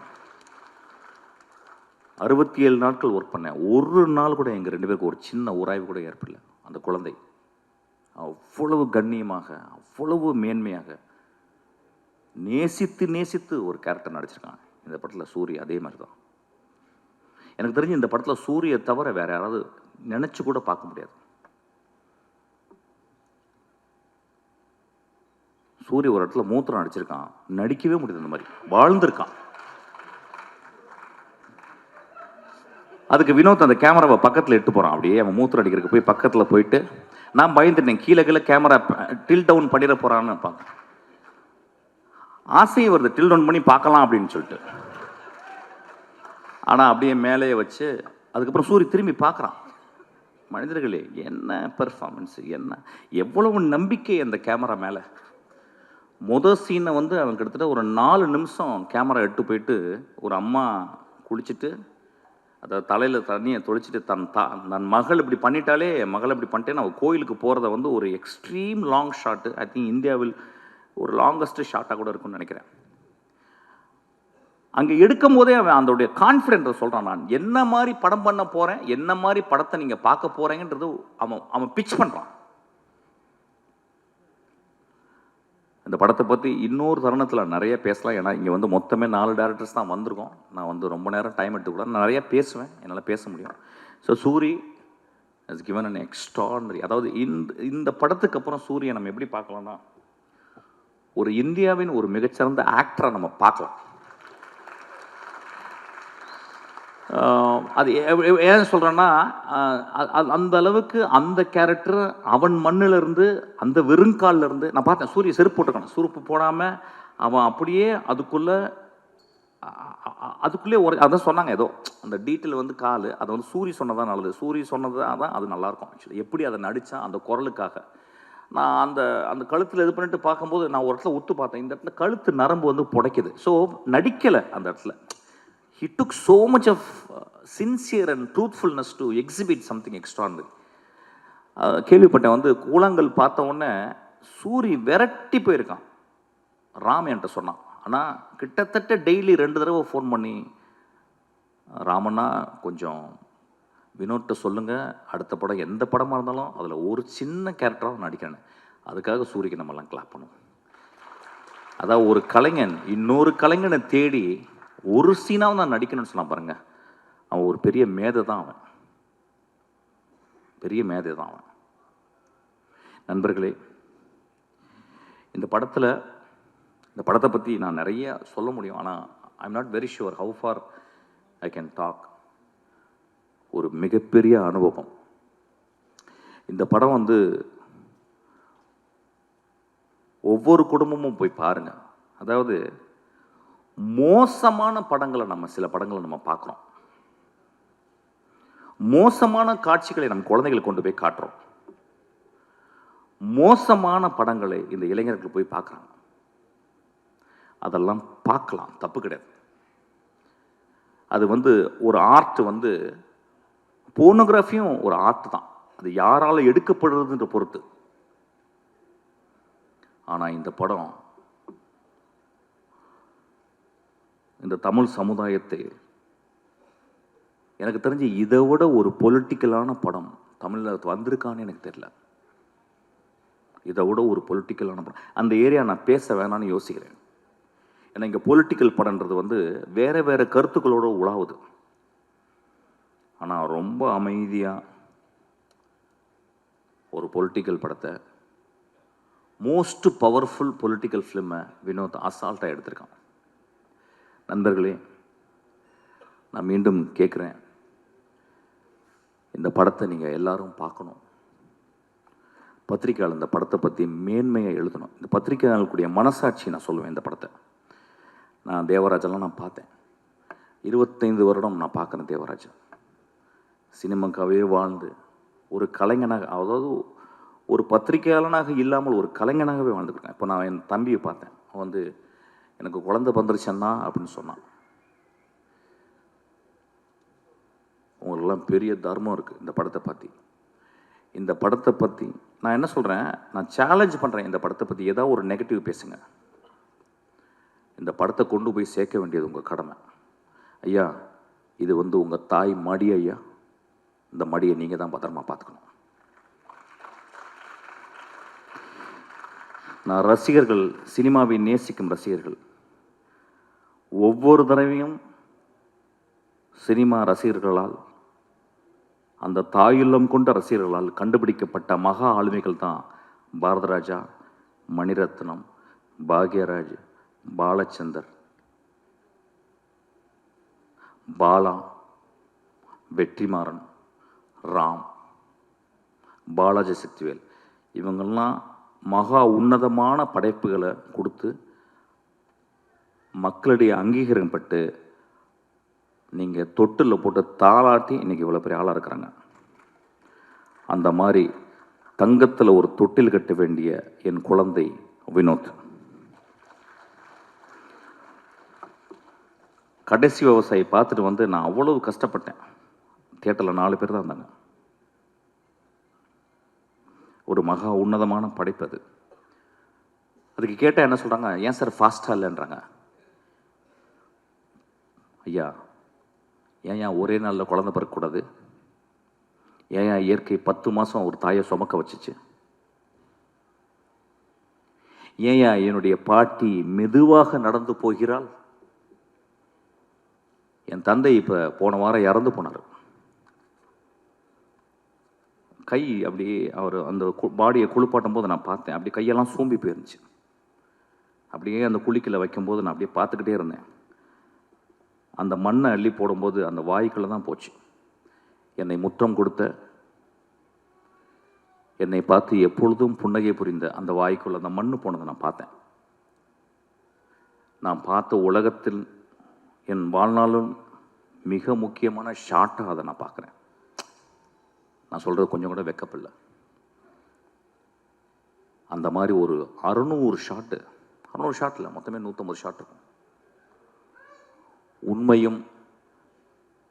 67 நாட்கள் ஒர்க் பண்ணேன். ஒரு நாள் கூட எங்கள் 2 பேருக்கு ஒரு சின்ன உராய்வு கூட ஏற்படல. அந்த குழந்தை அவ்வளவு கண்ணியமாக, அவ்வளவு மேன்மையாக நேசித்து நேசித்து ஒரு கேரக்டர் நடிச்சிருக்கான் இந்த படத்தில் சூரிய. அதே மாதிரி தான் எனக்கு தெரிஞ்சு இந்த படத்தில் சூரிய தவிர வேற யாராவது நினைச்சு கூட பார்க்க முடியாது. சூரிய ஒரு இடத்துல மூத்திரம் நடிச்சிருக்கான், நடிக்கவே முடியாது. இந்த மாதிரி வாழ்ந்திருக்கான். அதுக்கு வினோத் அந்த கேமராவை பக்கத்தில் எட்டு போகிறான். அப்படியே அவன் மூத்திரம் அடிக்கிறதுக்கு போய் பக்கத்தில் போயிட்டு நான் பயந்துட்டேன், கீழே கீழே கேமரா டில் டவுன் பண்ணிட போகிறான்னு பார்க்க ஆசையும் வருது, டில் டவுன் பண்ணி பார்க்கலாம் அப்படின்னு சொல்லிட்டு. ஆனால் அப்படியே மேலேயே வச்சு அதுக்கப்புறம் சூரிய திரும்பி பார்க்குறான். மனிதர்களே என்ன பெர்ஃபார்மன்ஸு, என்ன எவ்வளவு நம்பிக்கை அந்த கேமரா மேலே. முதல் சீனை வந்து அவன் கிட்டத்தட்ட ஒரு 4 நிமிஷம் கேமரா எட்டு போயிட்டு ஒரு அம்மா குளிச்சுட்டு அதை தலையில் தண்ணியை தொளிச்சிட்டு தன் மகள் இப்படி பண்ணிட்டாலே, மகள் இப்படி பண்ணிட்டேன்னு அவள் கோயிலுக்கு போகிறத வந்து ஒரு extreme long shot. I think இந்தியாவில் ஒரு லாங்கஸ்ட் ஷாட்டாக கூட இருக்குன்னு நினைக்கிறேன். அங்கே எடுக்கும் போதே அவன் அதோடைய கான்ஃபிடென்ட்டை சொல்கிறான், நான் என்ன மாதிரி படம் பண்ண போகிறேன், என்ன மாதிரி படத்தை நீங்கள் பார்க்க போகிறேங்கன்றது அவன் பிச் பண்ணுறான். இந்த படத்தை பற்றி இன்னொரு தருணத்தில் நிறைய பேசலாம். ஏன்னா இங்கே வந்து மொத்தமே 4 டேரக்டர்ஸ் தான் வந்திருக்கோம். நான் வந்து ரொம்ப நேரம் டைம் எடுத்துக்கூடாது, நான் நிறைய பேசுவேன், என்னால் பேச முடியும். So Soori has given an extraordinary. அதாவது இந்த படத்துக்கு அப்புறம் சூரியை நம்ம எப்படி பார்க்கலாம்னா, ஒரு இந்தியாவின் ஒரு மிகச்சிறந்த ஆக்டரை நம்ம பார்க்கலாம். அது ஏன் சொல்கிறேன்னா, அந்த அளவுக்கு அந்த கேரக்டர் அவன் மண்ணிலிருந்து அந்த வெறுங்காலில் இருந்து நான் பார்த்தேன். சூரிய செருப்பு போட்டுக்கணும், செருப்பு போடாமல் அவன் அப்படியே அதுக்குள்ளே ஒரு அதான் சொன்னாங்க, ஏதோ அந்த டீட்டெயில் வந்து கால் அதை வந்து சூரிய சொன்னதான் நல்லது, சூரிய சொன்னது தான் அது நல்லாயிருக்கும். ஆக்சுவலி எப்படி அதை நடித்தான் அந்த குரலுக்காக. நான் அந்த கழுத்தில் இது பண்ணிட்டு பார்க்கும்போது நான் ஒரு இடத்துல உத்து பார்த்தேன், இந்த இடத்துல கழுத்து நரம்பு வந்து புடைக்குது. ஸோ நடிக்கலை அந்த இடத்துல. He took so much of sincere and truthfulness to exhibit something extraordinary. கேள்விப்பட்டேன் வந்து கூழாங்கல் பார்த்த உடனே சூரி விரட்டி போயிருக்கான். ராம் என்கிட்ட சொன்னான். ஆனால் கிட்டத்தட்ட டெய்லி 2 தடவை ஃபோன் பண்ணி, ராமண்ணா கொஞ்சம் வினோட்ட சொல்லுங்கள், அடுத்த படம் எந்த படமாக இருந்தாலும் அதில் ஒரு சின்ன கேரக்டராக நடிக்கிறேன், அதுக்காக சூரிக்கு நம்மலாம் கிளாப் பண்ணுவோம். அதாவது ஒரு கலைஞன் இன்னொரு கலைஞனை தேடி ஒரு சீனாவும் நான் நடிக்கணும்னு சொன்னான் பாருங்க, அவன் ஒரு பெரிய மேதை தான். அவன் பெரிய மேதை தான் அவன். நண்பர்களே, இந்த படத்தை பற்றி நான் நிறைய சொல்ல முடியும். ஆனால் I am not very sure how far I can talk. ஒரு மிகப்பெரிய அனுபவம். இந்த படம் வந்து ஒவ்வொரு குடும்பமும் போய் பாருங்க. அதாவது மோசமான படங்களை சில படங்களை நம்ம பார்க்குறோம். மோசமான காட்சிகளை நம்ம குழந்தைகளுக்கு கொண்டு போய் காட்டுறோம். மோசமான படங்களை இந்த இளைஞர்கள் போய் பார்க்குறாங்க. அதெல்லாம் பார்க்கலாம், தப்பு கிடையாது. அது வந்து ஒரு ஆர்ட், வந்து போர்னோகிராஃபியும் ஒரு ஆர்ட் தான். அது யாரால எடுக்கப்படுறதுன்ற பொறுத்து. ஆனால் இந்த படம் இந்த தமிழ் சமுதாயத்தை, எனக்கு தெரிஞ்சு இதை விட ஒரு பொலிட்டிக்கலான படம் தமிழில் வந்திருக்கான்னு எனக்கு தெரியல. இதை விட ஒரு பொலிட்டிக்கலான படம் அந்த ஏரியா நான் பேச வேணான்னு யோசிக்கிறேன். ஏன்னா இங்கே பொலிட்டிக்கல் படம்ன்றது வந்து வேறு வேறு கருத்துக்களோடு உலாவுது. ஆனால் ரொம்ப அமைதியாக ஒரு பொலிட்டிக்கல் படத்தை, மோஸ்ட் பவர்ஃபுல் பொலிட்டிக்கல் ஃபிலிமை வினோத் அசால்ட்டாக எடுத்திருக்கான். நண்பர்களே, நான் மீண்டும் கேட்குறேன், இந்த படத்தை நீங்கள் எல்லாரும் பார்க்கணும். பத்திரிக்கையாளர் இந்த படத்தை பற்றி மேன்மையை எழுதணும். இந்த பத்திரிக்கையாளர்களுடைய மனசாட்சி நான் சொல்லுவேன். இந்த படத்தை நான் தேவராஜெல்லாம் நான் பார்த்தேன். 25 வருடம் நான் பார்க்குறேன் தேவராஜன். சினிமாக்காகவே வாழ்ந்து ஒரு கலைஞனாக, அதாவது ஒரு பத்திரிகையாளனாக இல்லாமல் ஒரு கலைஞனாகவே வாழ்ந்துருக்கேன். இப்போ நான் என் தம்பியை பார்த்தேன். அவன் வந்து எனக்கு குழந்தை வந்துருச்சேன்னா அப்படின்னு சொன்னான். உங்களுக்கெல்லாம் பெரிய தர்மம் இருக்குது இந்த படத்தை பற்றி. இந்த படத்தை பற்றி நான் என்ன சொல்கிறேன், நான் சேலஞ்ச் பண்ணுறேன். இந்த படத்தை பற்றி ஏதாவது ஒரு நெகட்டிவ் பேசுங்க. இந்த படத்தை கொண்டு போய் சேர்க்க வேண்டியது உங்கள் கடமை. ஐயா, இது வந்து உங்கள் தாய் மடி ஐயா. இந்த மடியை நீங்கள் தான் பத்திரமா பார்த்துக்கணும். நான் ரசிகர்கள், சினிமாவை நேசிக்கும் ரசிகர்கள் ஒவ்வொரு தடவையும் சினிமா ரசிகர்களால், அந்த தாயுள்ளம் கொண்ட ரசிகர்களால் கண்டுபிடிக்கப்பட்ட மகா ஆளுமைகள் தான் பாரதராஜா, மணிரத்னம், பாக்யராஜ், பாலச்சந்தர், பாலா, வெற்றிமாறன், ராம், பாலாஜி சக்திவேல். இவங்கெல்லாம் மகா உன்னதமான படைப்புகளை கொடுத்து மக்களுடைய அங்கீகாரம் பட்டு நீங்கள் தொட்டில் போட்டு தாளாட்டி இன்றைக்கி இவ்வளோ பெரிய ஆளாக இருக்கிறாங்க. அந்த மாதிரி தங்கத்தில் ஒரு தொட்டில் கட்ட வேண்டிய என் குழந்தை வினோத். கடைசி விவசாயி பார்த்துட்டு வந்து நான் அவ்வளவு கஷ்டப்பட்டேன். தியேட்டரில் 4 பேர் தான் இருந்தாங்க. ஒரு மகா உன்னதமான படைப்பு அது. அதுக்கு கேட்டால் என்ன சொல்கிறாங்க, ஏன் சார் ஃபாஸ்ட்டாக இல்லைன்றாங்க. ஐயா, ஏன் ஒரே நாளில் குழந்தை பிறக்கக்கூடாது? ஏன் இயற்கை 10 மாதம் ஒரு தாயை சுமக்க வச்சுச்சு? ஏன் என்னுடைய பாட்டி மெதுவாக நடந்து போகிறாள்? என் தந்தை இப்போ போன வாரம் இறந்து போனார். கை அப்படியே அவர் அந்த பாடியை குளிப்பாட்டும் போது நான் பார்த்தேன். அப்படி கையெல்லாம் சூம்பி போயிருந்துச்சு. அப்படியே அந்த குளிக்கில் வைக்கும்போது நான் அப்படியே பார்த்துக்கிட்டே இருந்தேன். அந்த மண்ணை அள்ளி போடும்போது அந்த வாய்க்குள்ளே தான் போச்சு. என்னை முத்தம் கொடுத்த, என்னை பார்த்து எப்பொழுதும் புன்னகை புரிந்த அந்த வாய்க்குள்ள அந்த மண்ணு போனதை நான் பார்த்தேன். நான் பார்த்த உலகத்தில் என் வாழ்நாளும் மிக முக்கியமான ஷாட்டாக அதை நான் பார்க்குறேன். நான் சொல்கிறது கொஞ்சம் கூட வெக்கப்படல. அந்த மாதிரி ஒரு 600 ஷாட்டில் மொத்தமே 150 ஷாட் இருக்கும். உண்மையும்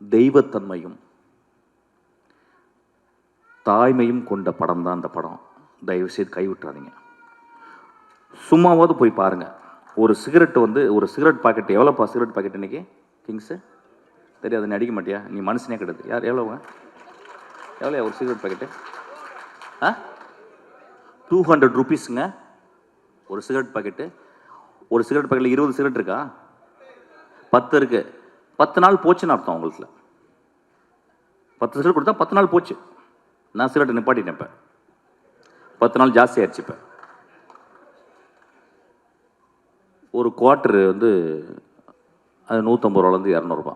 தெய்வத்தன்மையும் தாய்மையும் கொண்ட படம் தான் அந்த படம். தயவு செய்து கைவிட்டுறாதீங்க. சும்மாவது போய் பாருங்கள். ஒரு சிகரெட் ஒரு சிகரெட் பாக்கெட் எவ்வளோப்பா? சிகரெட் பாக்கெட் இன்னைக்கு கிங்ஸு தெரியாது, அடிக்க மாட்டியா நீ? மனுஷனே கிடையாது. யார் எவ்வளோங்க? எவ்வளோ ஒரு சிகரெட் பாக்கெட்டு? 200 ருபீஸுங்க ஒரு சிகரெட் பாக்கெட்டு. ஒரு சிகரெட் பாக்கெட்டில் 20 சிகரெட் இருக்கா? 10 இருக்கு. 10 நாள் போச்சுன்னு அர்த்தம் உங்களுக்கு. 10 சிகரெட் கொடுத்தா 10 நாள் போச்சு. நான் சிகரெட்டை நிப்பாட்டிட்டேன். இப்போ 10 நாள் ஜாஸ்தி ஆயிடுச்சு. இப்போ ஒரு குவார்ட்டரு அது 150 ரூபாலேருந்து 200 ரூபா.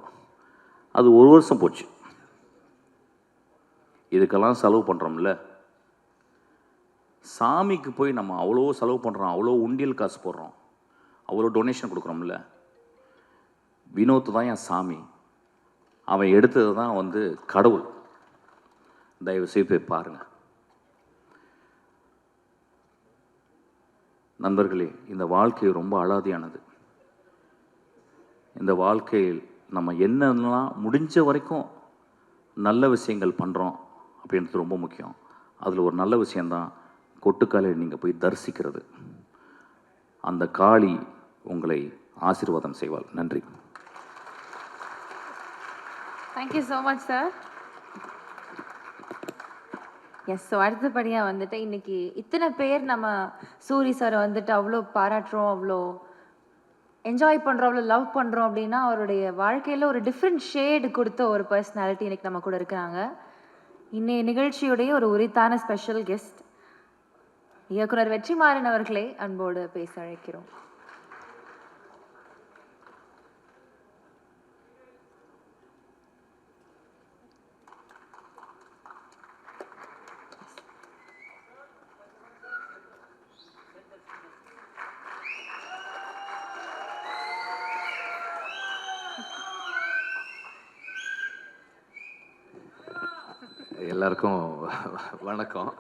அது ஒரு வருஷம் போச்சு. இதுக்கெல்லாம் செலவு பண்ணுறோம்ல. சாமிக்கு போய் நம்ம அவ்வளோ செலவு பண்ணுறோம், அவ்வளோ உண்டியல் காசு போடுறோம், அவ்வளோ டொனேஷன் கொடுக்குறோம்ல. வினோத் தான் என் சாமி. அவன் எடுத்தது தான் கடவுள். தயவு செய்து போய் பாருங்கள். நண்பர்களே, இந்த வாழ்க்கை ரொம்ப அலாதியானது. இந்த வாழ்க்கையில் நம்ம என்னென்னலாம் முடிஞ்ச வரைக்கும் நல்ல விஷயங்கள் பண்ணுறோம் அப்படின்றது ரொம்ப முக்கியம். அதில் ஒரு நல்ல விஷயந்தான் கொட்டுக்காலையில் நீங்கள் போய் தரிசிக்கிறது. அந்த காளி உங்களை ஆசீர்வாதம் செய்வாள். நன்றி. Thank you so much sir. Yes, so அடுத்தபடியாக இன்னைக்கு இத்தனை பேர் நம்ம சூரி சாரை அவ்வளோ பாராட்டுறோம், அவ்வளோ என்ஜாய் பண்ணுறோம், அவ்வளோ லவ் பண்ணுறோம் அப்படின்னா அவருடைய வாழ்க்கையில் ஒரு டிஃப்ரெண்ட் ஷேடு கொடுத்த ஒரு பர்சனாலிட்டி இன்னைக்கு நம்ம கூட இருக்கிறாங்க. இன்னைய நிகழ்ச்சியுடைய ஒரு உரித்தான ஸ்பெஷல் கெஸ்ட் இயக்குனர் வெற்றிமாறன் அவர்களை அன்போடு பேச அழைக்கிறோம். எல்லாருக்கும் வணக்கம்.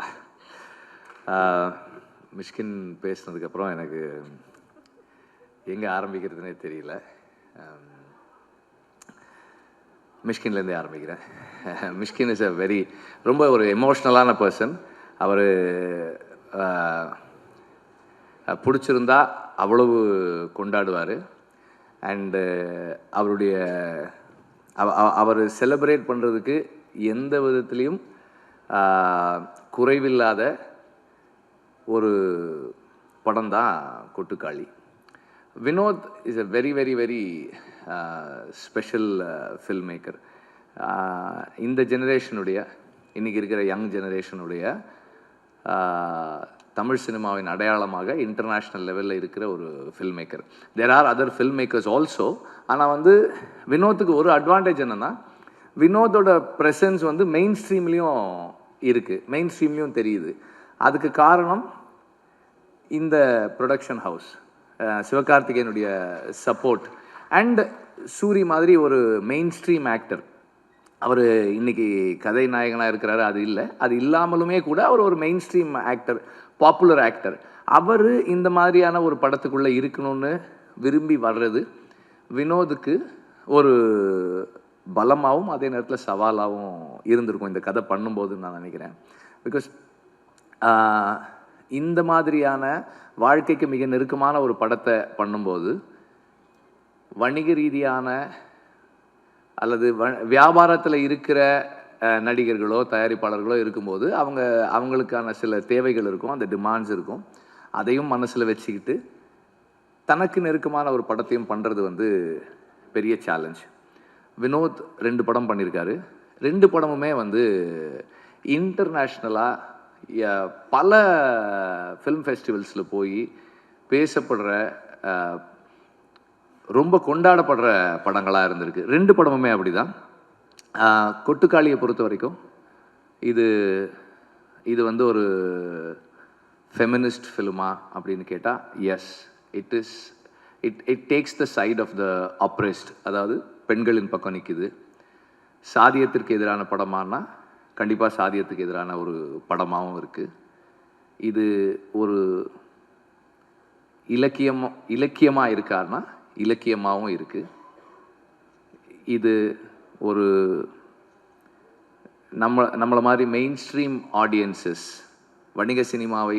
மிஷ்கின் பேசினதுக்கப்புறம் எனக்கு எங்கே ஆரம்பிக்கிறதுனே தெரியல. மிஷ்கின்லேருந்தே ஆரம்பிக்கிறேன். மிஷ்கின் இஸ் ரொம்ப ஒரு எமோஷ்னலான பர்சன். அவர் பிடிச்சிருந்தா அவ்வளவு கொண்டாடுவார். அண்டு அவர் செலிப்ரேட் பண்ணுறதுக்கு எந்த விதத்துலேயும் குறைவில்லாத ஒரு படம் தான் Kottukkaali. Vinoth is a very very very special film maker. இந்த ஜெனரேஷனுடைய, இன்றைக்கி இருக்கிற யங் ஜெனரேஷனுடைய தமிழ் சினிமாவின் அடையாளமாக இன்டர்நேஷ்னல் லெவலில் இருக்கிற ஒரு film maker. There are other film makers also. ஆனால் வந்து வினோத்துக்கு ஒரு அட்வான்டேஜ் என்னென்னா, வினோதோட ப்ரெசன்ஸ் வந்து மெயின் ஸ்ட்ரீம்லேயும் இருக்குது, மெயின் ஸ்ட்ரீம்லேயும் தெரியுது. அதுக்கு காரணம் இந்த ப்ரொடக்ஷன் ஹவுஸ், சிவகார்த்திகேயனுடைய சப்போர்ட் அண்ட் சூரி மாதிரி ஒரு மெயின் ஸ்ட்ரீம் ஆக்டர். அவர் இன்றைக்கி கதை நாயகனாக இருக்கிறாரு, அது இல்லை. அது இல்லாமலுமே கூட அவர் ஒரு main stream actor, popular actor. அவர் இந்த மாதிரியான ஒரு படத்துக்குள்ளே இருக்கணும்னு விரும்பி வர்றது வினோதுக்கு ஒரு பலமாகவும் அதே நேரத்தில் சவாலாகவும் இருந்திருக்கும் இந்த கதை பண்ணும்போதுன்னு நான் நினைக்கிறேன். பிகாஸ் இந்த மாதிரியான வாழ்க்கைக்கு மிக நெருக்கமான ஒரு படத்தை பண்ணும்போது வணிக ரீதியான அல்லது வியாபாரத்தில் இருக்கிற நடிகர்களோ தயாரிப்பாளர்களோ இருக்கும்போது அவங்களுக்கான சில தேவைகள் இருக்கும், அந்த டிமாண்ட்ஸ் இருக்கும். அதையும் மனசில் வச்சுக்கிட்டு தனக்கு நெருக்கமான ஒரு படத்தையும் பண்ணுறது வந்து பெரிய சேலஞ்ச். வினோத் 2 படம் பண்ணியிருக்காரு. 2 படமுமே வந்து இன்டர்நேஷ்னலாக பல ஃபிலிம் ஃபெஸ்டிவல்ஸில் போய் பேசப்படுற, ரொம்ப கொண்டாடப்படுற படங்களாக இருந்திருக்கு. 2 படமுமே அப்படி தான். கொட்டுக்காளியை பொறுத்த வரைக்கும் இது வந்து ஒரு ஃபெமினிஸ்ட் ஃபிலிமா அப்படின்னு கேட்டால் yes, it takes the side of the oppressed. அதாவது பெண்களின் பக்கம் நிற்குது. சாதியத்திற்கு எதிரான படமானா கண்டிப்பாக சாதியத்துக்கு எதிரான ஒரு படமாகவும் இருக்குது. இது ஒரு இலக்கியமாக இருக்காருன்னா இலக்கியமாகவும் இருக்குது. இது ஒரு நம்மளை மாதிரி மெயின் ஸ்ட்ரீம் ஆடியன்சஸ், வணிக சினிமாவை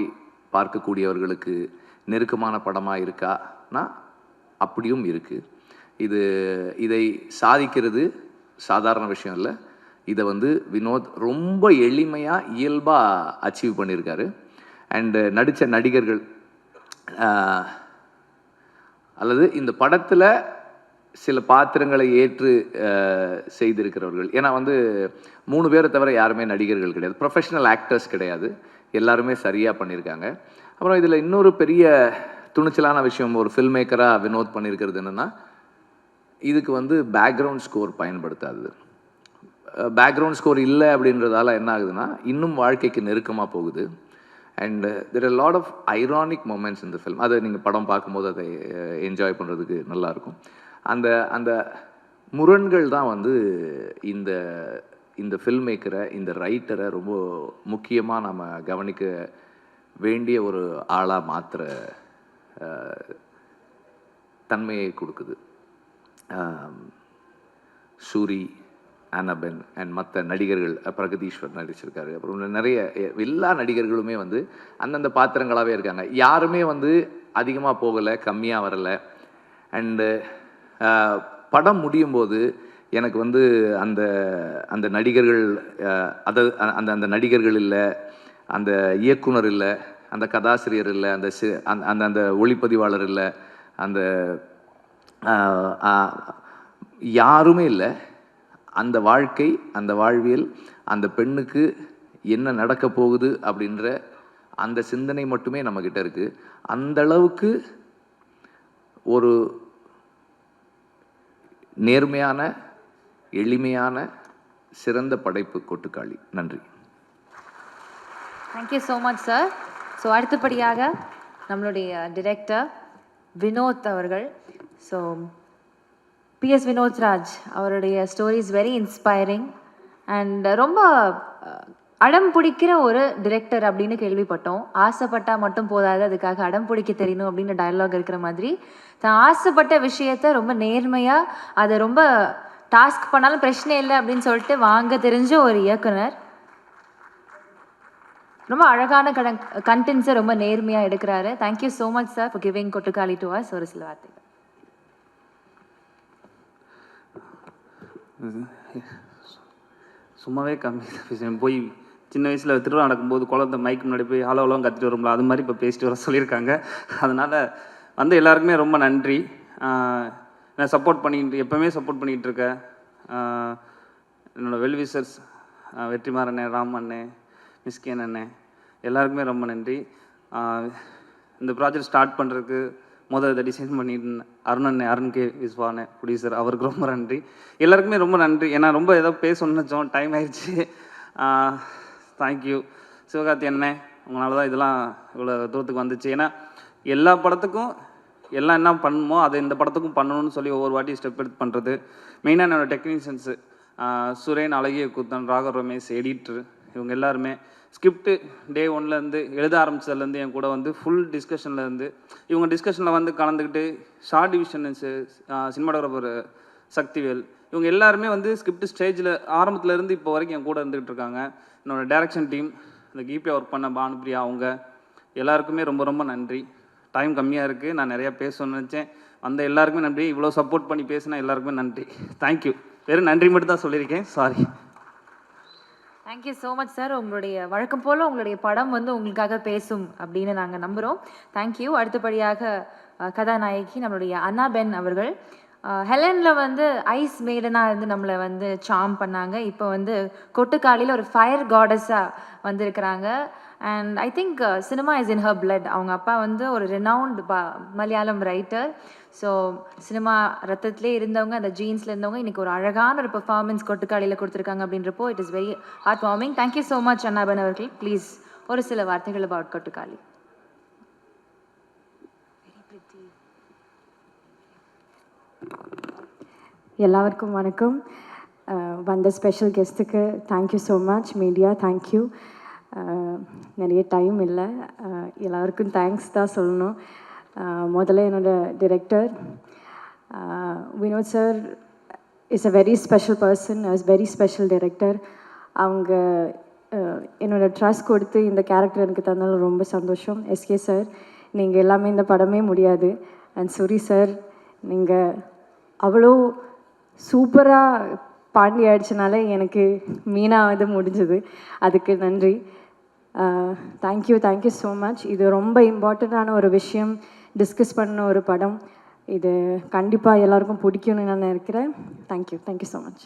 பார்க்கக்கூடியவர்களுக்கு நெருக்கமான படமாக இருக்கானா அப்படியும் இருக்குது. இதை சாதிக்கிறது சாதாரண விஷயம் இல்லை. இதை வந்து வினோத் ரொம்ப எளிமையாக இயல்பாக அச்சீவ் பண்ணியிருக்காரு. அண்டு நடித்த நடிகர்கள் அல்லது இந்த படத்தில் சில பாத்திரங்களை ஏற்று செய்திருக்கிறவர்கள், ஏன்னா வந்து 3 பேரை தவிர யாருமே நடிகர்கள் கிடையாது, ப்ரொஃபஷனல் ஆக்டர்ஸ் கிடையாது, எல்லாருமே சரியாக பண்ணியிருக்காங்க. அப்புறம் இதில் இன்னொரு பெரிய துணிச்சலான விஷயம் ஒரு ஃபில்ம் மேக்கராக வினோத் பண்ணியிருக்கிறது என்னென்னா, இதுக்கு வந்து பேக்ரவுண்ட் ஸ்கோர் பயன்படுத்தாது. பேக்ரவுண்ட் ஸ்கோர் இல்லை அப்படின்றதால என்ன ஆகுதுன்னா இன்னும் வாழ்க்கைக்கு நெருக்கமாக போகுது. And there are lot of ironic moments இந்த ஃபில்ம். அதை நீங்கள் படம் பார்க்கும்போது அதை என்ஜாய் பண்ணுறதுக்கு நல்லாயிருக்கும். அந்த முரண்கள் தான் வந்து இந்த ஃபில்ம் மேக்கரை, இந்த ரைட்டரை ரொம்ப முக்கியமாக நம்ம கவனிக்க வேண்டிய ஒரு ஆளாக மாற்றுற தன்மையை கொடுக்குது. சூரி, அனபென் அண்ட் மற்ற நடிகர்கள், பிரகதீஸ்வர் நடிச்சிருக்காரு. அப்புறம் நிறைய எல்லா நடிகர்களுமே வந்து அந்தந்த பாத்திரங்களாகவே இருக்காங்க. யாருமே வந்து அதிகமாக போகலை, கம்மியாக வரலை. அண்டு படம் முடியும் போது எனக்கு வந்து அந்த நடிகர்கள் அந்த நடிகர்கள் இல்லை, அந்த இயக்குனர் இல்லை, அந்த கதாசிரியர் இல்லை, அந்த ஒளிப்பதிவாளர் இல்லை, அந்த யாருமே இல்லை. அந்த வாழ்க்கை, அந்த வாழ்வியல், அந்த பெண்ணுக்கு என்ன நடக்க போகுது அப்படின்ற அந்த சிந்தனை மட்டுமே நம்மக்கிட்ட இருக்குது. அந்த அளவுக்கு ஒரு நேர்மையான, எளிமையான, சிறந்த படைப்பு கொட்டுக்காளி. நன்றி. Thank you so much sir. So அடுத்தபடியாக நம்மளுடைய டிரெக்டர் வினோத் அவர்கள். ஸோ PS வினோத்ராஜ் அவருடைய story is very inspiring and ரொம்ப அடம் பிடிக்கிற ஒரு டிரெக்டர் அப்படின்னு கேள்விப்பட்டோம். ஆசைப்பட்டால் மட்டும் போதாது, அதுக்காக அடம் பிடிக்க தெரியணும் அப்படின்னு டயலாக் இருக்கிற மாதிரி தான் ஆசைப்பட்ட விஷயத்த ரொம்ப நேர்மையாக, அதை ரொம்ப டாஸ்க் பண்ணாலும் பிரச்சனை இல்லை அப்படின்னு சொல்லிட்டு வாங்க தெரிஞ்ச ஒரு இயக்குனர். ரொம்ப அழகான கண்டென்ட்ஸை ரொம்ப நேர்மையாக எடுக்கிறாரு. Thank you so much sir for giving Kottukkaali to us. ஒரு சில வார்த்தைகள். சும்மாவே கம்மி போய் சின்ன வயசில் திருவிழா நடக்கும்போது குழந்தை மைக் முன்னாடி போய் ஹலோலாம் கற்றுட்டு வரும்ல, அது மாதிரி இப்போ பேசிட்டு வர சொல்லியிருக்காங்க. அதனால் வந்து எல்லாருக்குமே ரொம்ப நன்றி. நான் சப்போர்ட் பண்ணிட்டு எப்போவுமே சப்போர்ட் பண்ணிகிட்டு இருக்கேன் என்னோடய வெல்விசர்ஸ் வெற்றிமாறன் அண்ணே, ராம் அண்ணே, மிஸ்கின் அண்ணே, எல்லாருக்குமே ரொம்ப நன்றி. இந்த ப்ராஜெக்ட் ஸ்டார்ட் பண்ணுறதுக்கு இதை டிசைன் பண்ணிட்டு அருண் கே விஸ்வானே ப்ரொடியூசர், அவருக்கு ரொம்ப நன்றி. எல்லாருக்குமே ரொம்ப நன்றி. ஏன்னா ரொம்ப ஏதோ பேசணும்னு நினச்சோம், டைம் ஆயிடுச்சு. தேங்க்யூ சிவகார்த்தி அண்ணே, உங்களால தான் இதெல்லாம் இவ்வளோ தூரத்துக்கு வந்துச்சு. ஏன்னா எல்லா படத்துக்கும் எல்லாம் என்ன பண்ணணுமோ அதை இந்த படத்துக்கும் பண்ணணும்னு சொல்லி ஒவ்வொரு வாட்டி ஸ்டெப் எடுத்து பண்ணுறது. மெயினாக என்னோடய டெக்னீஷியன்ஸு சுரேன், அழகிய கூத்தன், ராகவ் ரமேஷ், எடிட்ரு, இவங்க எல்லாருமே ஸ்கிரிப்டு டே ஒன்லேருந்து எழுத ஆரம்பித்ததுலேருந்து என் கூட வந்து ஃபுல் டிஸ்கஷன்லேருந்து இவங்க டிஸ்கஷனில் வந்து கலந்துக்கிட்டு ஷார்ட் டிவிஷன் சினிமாட்டோகிராஃபர் சக்திவேல், இவங்க எல்லாருமே வந்து ஸ்கிரிப்ட் ஸ்டேஜில் ஆரம்பத்துலேருந்து இப்போ வரைக்கும் என் கூட இருந்துகிட்டு இருக்காங்க. என்னோடய டைரக்ஷன் டீம், இந்த கீபியாக ஒர்க் பண்ண பானுபிரியா, அவங்க எல்லாருக்குமே ரொம்ப ரொம்ப நன்றி. டைம் கம்மியாக இருக்குது, நான் நிறையா பேசணும்னு நினச்சேன். அந்த எல்லாருக்குமே நன்றி. இவ்வளோ சப்போர்ட் பண்ணி பேசினா எல்லாருக்குமே நன்றி. தேங்க்யூ. வெறும் நன்றி மட்டும் தான் சொல்லியிருக்கேன், sorry. Thank you so much sir. உங்களுடைய வழக்கம் போல் உங்களுடைய படம் வந்து உங்களுக்காக பேசும் அப்படின்னு நாங்கள் நம்புகிறோம். தேங்க்யூ. அடுத்தபடியாக கதாநாயகி நம்மளுடைய அன்னாபென் அவர்கள். ஹெலனில் வந்து ஐஸ் மேடனாக இருந்து நம்மளை வந்து சாம் பண்ணாங்க. இப்போ வந்து கொட்டுக்காலியில் ஒரு ஃபயர் காடஸாக வந்திருக்கிறாங்க. And I think cinema is in her blood. அவங்க அப்பா வந்து ஒரு renowned Malayalam writer. So cinema ரத்தத்திலே இருந்தவங்க, அந்த ஜீன்ஸில் இருந்தவங்க இன்றைக்கி ஒரு அழகான ஒரு பெர்ஃபார்மன்ஸ் கொட்டுக்காலியில் கொடுத்துருக்காங்க அப்படின்றப்போ it is very heart warming. Thank you so much Annaben அவர்கள். ப்ளீஸ் ஒரு சில வார்த்தைகள் அபவுட் கொட்டுக்காலி. எல்லாருக்கும் வணக்கம். வந்த ஸ்பெஷல் கெஸ்ட்டுக்கு thank you so much. Media thank you. நிறைய டைம் இல்லை, எல்லாருக்கும் தேங்க்ஸ் தான் சொல்லணும். முதல்ல என்னோடய director Vinoth sir is a very special person, is very special director. அவங்க என்னோடய ட்ரஸ்ட் கொடுத்து இந்த கேரக்டர் எனக்கு தந்தாலும் ரொம்ப சந்தோஷம். எஸ்கே சார், நீங்கள் எல்லாமே இந்த படமே முடியாது. அண்ட் சூரி சார், நீங்கள் அவ்வளோ சூப்பராக பாண்டி ஆயிடுச்சுனால எனக்கு மீனாவது முடிஞ்சது, அதுக்கு நன்றி. Thank you so much. இது ரொம்ப இம்பார்ட்டண்ட்டான ஒரு விஷயம், டிஸ்கஸ் பண்ண ஒரு படம். இது கண்டிப்பாக எல்லாருக்கும் பிடிக்கும்னு நான் நினைக்கிறேன். Thank you so much.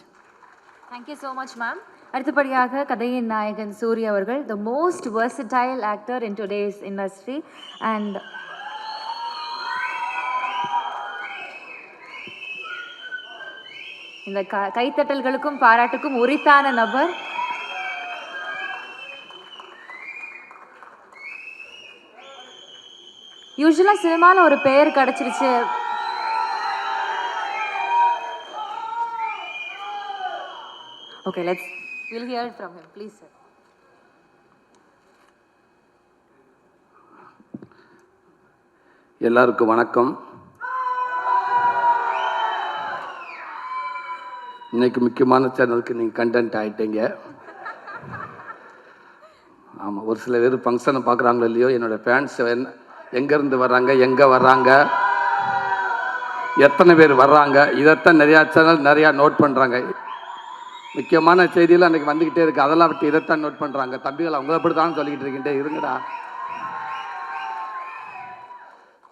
Thank you so much ma'am. அடுத்தபடியாக கதையின் நாயகன் சூரிய அவர்கள், the most versatile actor in today's industry. And இந்த கைத்தட்டல்களுக்கும் பாராட்டுக்கும் உரித்தான நபர். யூஸ்வலாக சினிமாவில் ஒரு பெயர் கிடச்சிருச்சு, okay we'll hear it from him, please sir. எல்லாருக்கும் வணக்கம். இன்னைக்கு முக்கியமான சேனலுக்கு நீங்கள் கண்டென்ட் ஆகிட்டீங்க. ஆமாம், ஒரு சில பேர் ஃபங்க்ஷனை பார்க்குறாங்களோ இல்லையோ, என்னோடய ஃபேன்ஸ் எங்கேருந்து வர்றாங்க, எங்கே வர்றாங்க, எத்தனை பேர் வர்றாங்க, இதைத்தான் நிறையா சேனல் நிறையா நோட் பண்ணுறாங்க. முக்கியமான செய்தியெல்லாம் அன்றைக்கி வந்துக்கிட்டே இருக்குது, அதெல்லாம் விட்டு இதைத்தான் நோட் பண்ணுறாங்க. தம்பிகள் அவங்கள அப்படி தான் சொல்லிக்கிட்டு இருக்கிட்டே இருங்கடா.